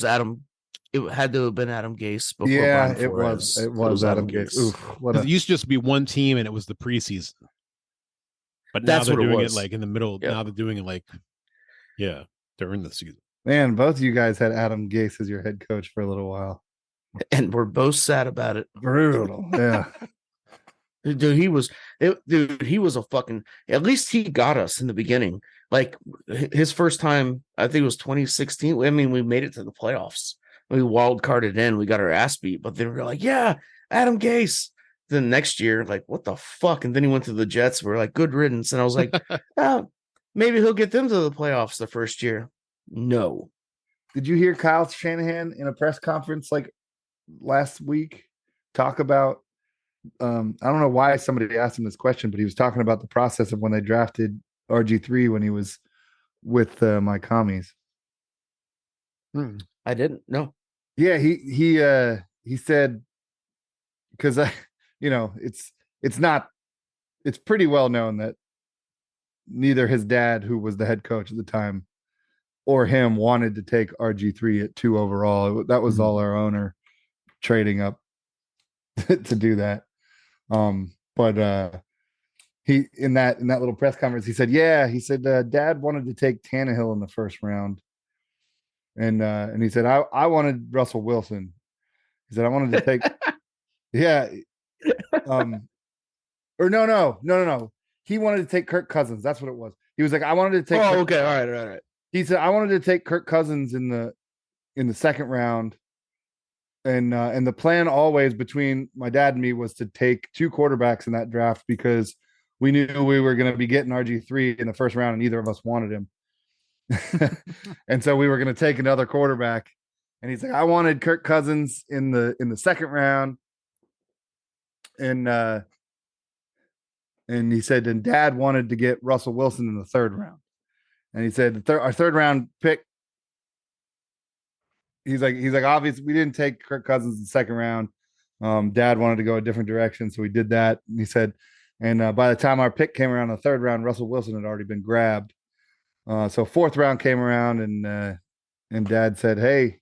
Adam. It had to have been Adam Gase before. Yeah, Brian Flores. It was Adam Gase. Oof, it used to just be one team and it was the preseason. But now they're doing it like in the middle. Yep. Now they're doing it like, during the season. Man, both of you guys had Adam Gase as your head coach for a little while. And we're both sad about it. Brutal. Yeah. Dude, he was a fucking, at least he got us in the beginning. Like his first time, I think it was 2016. I mean, we made it to the playoffs. We wild carded in, we got our ass beat, but then we were like, yeah, Adam Gase. Then next year, like, what the fuck? And then he went to the Jets. We're like, good riddance. And I was like, maybe he'll get them to the playoffs the first year. No. Did you hear Kyle Shanahan in a press conference like last week talk about I don't know why somebody asked him this question, but he was talking about the process of when they drafted RG3 when he was with my commies. I didn't know. Yeah, he said, because it's pretty well known that neither his dad, who was the head coach at the time, or him wanted to take RG3 at 2 overall. That was all our owner trading up to do that. But he in that little press conference, he said, Dad wanted to take Tannehill in the first round. And he said, I wanted Russell Wilson. He said, I wanted to take or no. He wanted to take Kirk Cousins. That's what it was. He was like, I wanted to take All right. He said, I wanted to take Kirk Cousins in the second round. And the plan always between my dad and me was to take 2 quarterbacks in that draft because we knew we were going to be getting RG3 in the first round and neither of us wanted him. And so we were going to take another quarterback. And he's like, I wanted Kirk Cousins in the second round. And he said, and Dad wanted to get Russell Wilson in the third round. And he said, our third round pick, he's like, obviously we didn't take Kirk Cousins in the second round. Dad wanted to go a different direction. So we did that. And he said, and by the time our pick came around in the third round, Russell Wilson had already been grabbed. So fourth round came around and And Dad said, "Hey,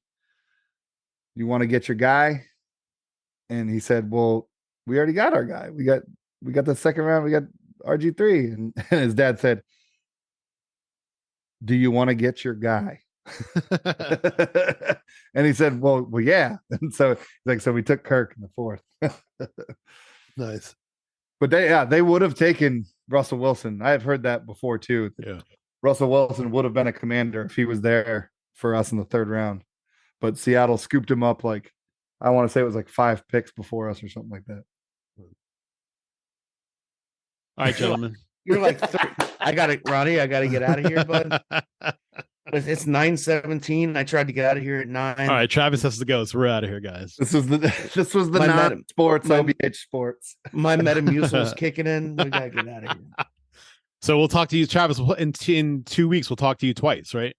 you want to get your guy?" And he said, "Well, we already got our guy. We got the second round. We got RG3." And his dad said, "Do you want to get your guy?" And he said, well, yeah. And so he's like, so we took Kirk in the fourth. Nice. But they would have taken Russell Wilson. I have heard that before too. Yeah. Russell Wilson would have been a commander if he was there for us in the third round. But Seattle scooped him up like, I want to say it was like 5 picks before us or something like that. All right, gentlemen. You're like, I got it, Ronnie. I got to get out of here, bud. It's 9:17. I tried to get out of here at 9. All right, Travis has to go, so we're out of here, guys. This was the My non-sports my- OBH Sports. My Metamucil's kicking in. We got to get out of here. So we'll talk to you, Travis. In 2 weeks, we'll talk to you twice, right?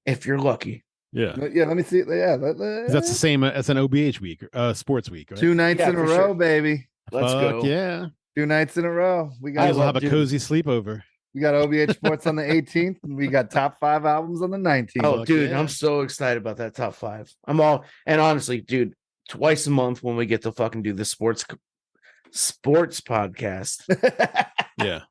If you're lucky. Yeah. Yeah, let me see. Yeah, 'Cause that's the same as an OBH week, sports week, right? 2 nights Yeah, in a for row, sure. baby. Let's Fuck go. Yeah. 2 nights in a row. We I got will have a dude. cozy sleepover. We got OBH Sports on the 18th, and we got top 5 albums on the 19th. Oh, Fuck dude, yeah. I'm so excited about that top 5. And honestly, dude, twice a month when we get to fucking do the sports podcast. Yeah.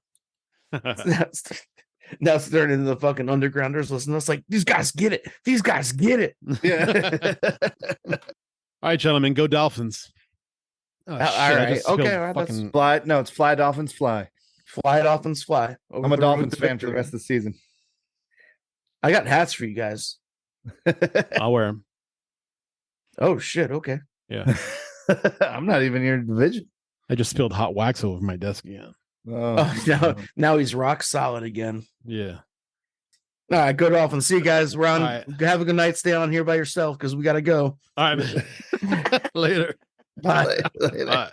Now it's turning into the fucking undergrounders listening to us like, these guys get it. These guys get it. Yeah. All right, gentlemen, go Dolphins. Oh, All shit, I right. just Okay, spilled all right, that's fucking- Fly. No, it's Fly Dolphins Fly. Fly Dolphins fly. Over I'm a the road Dolphins to fan for the victory. rest of the season. I got hats for you guys. I'll wear them. Oh shit. Okay. Yeah. I'm not even in your division. I just spilled hot wax over my desk again. Oh, now he's rock solid again. Yeah. All right, go Dolphins. See you guys. Ron, All right. have a good night. Stay on here by yourself because we got to go. All right. Later. Bye. Later. Bye.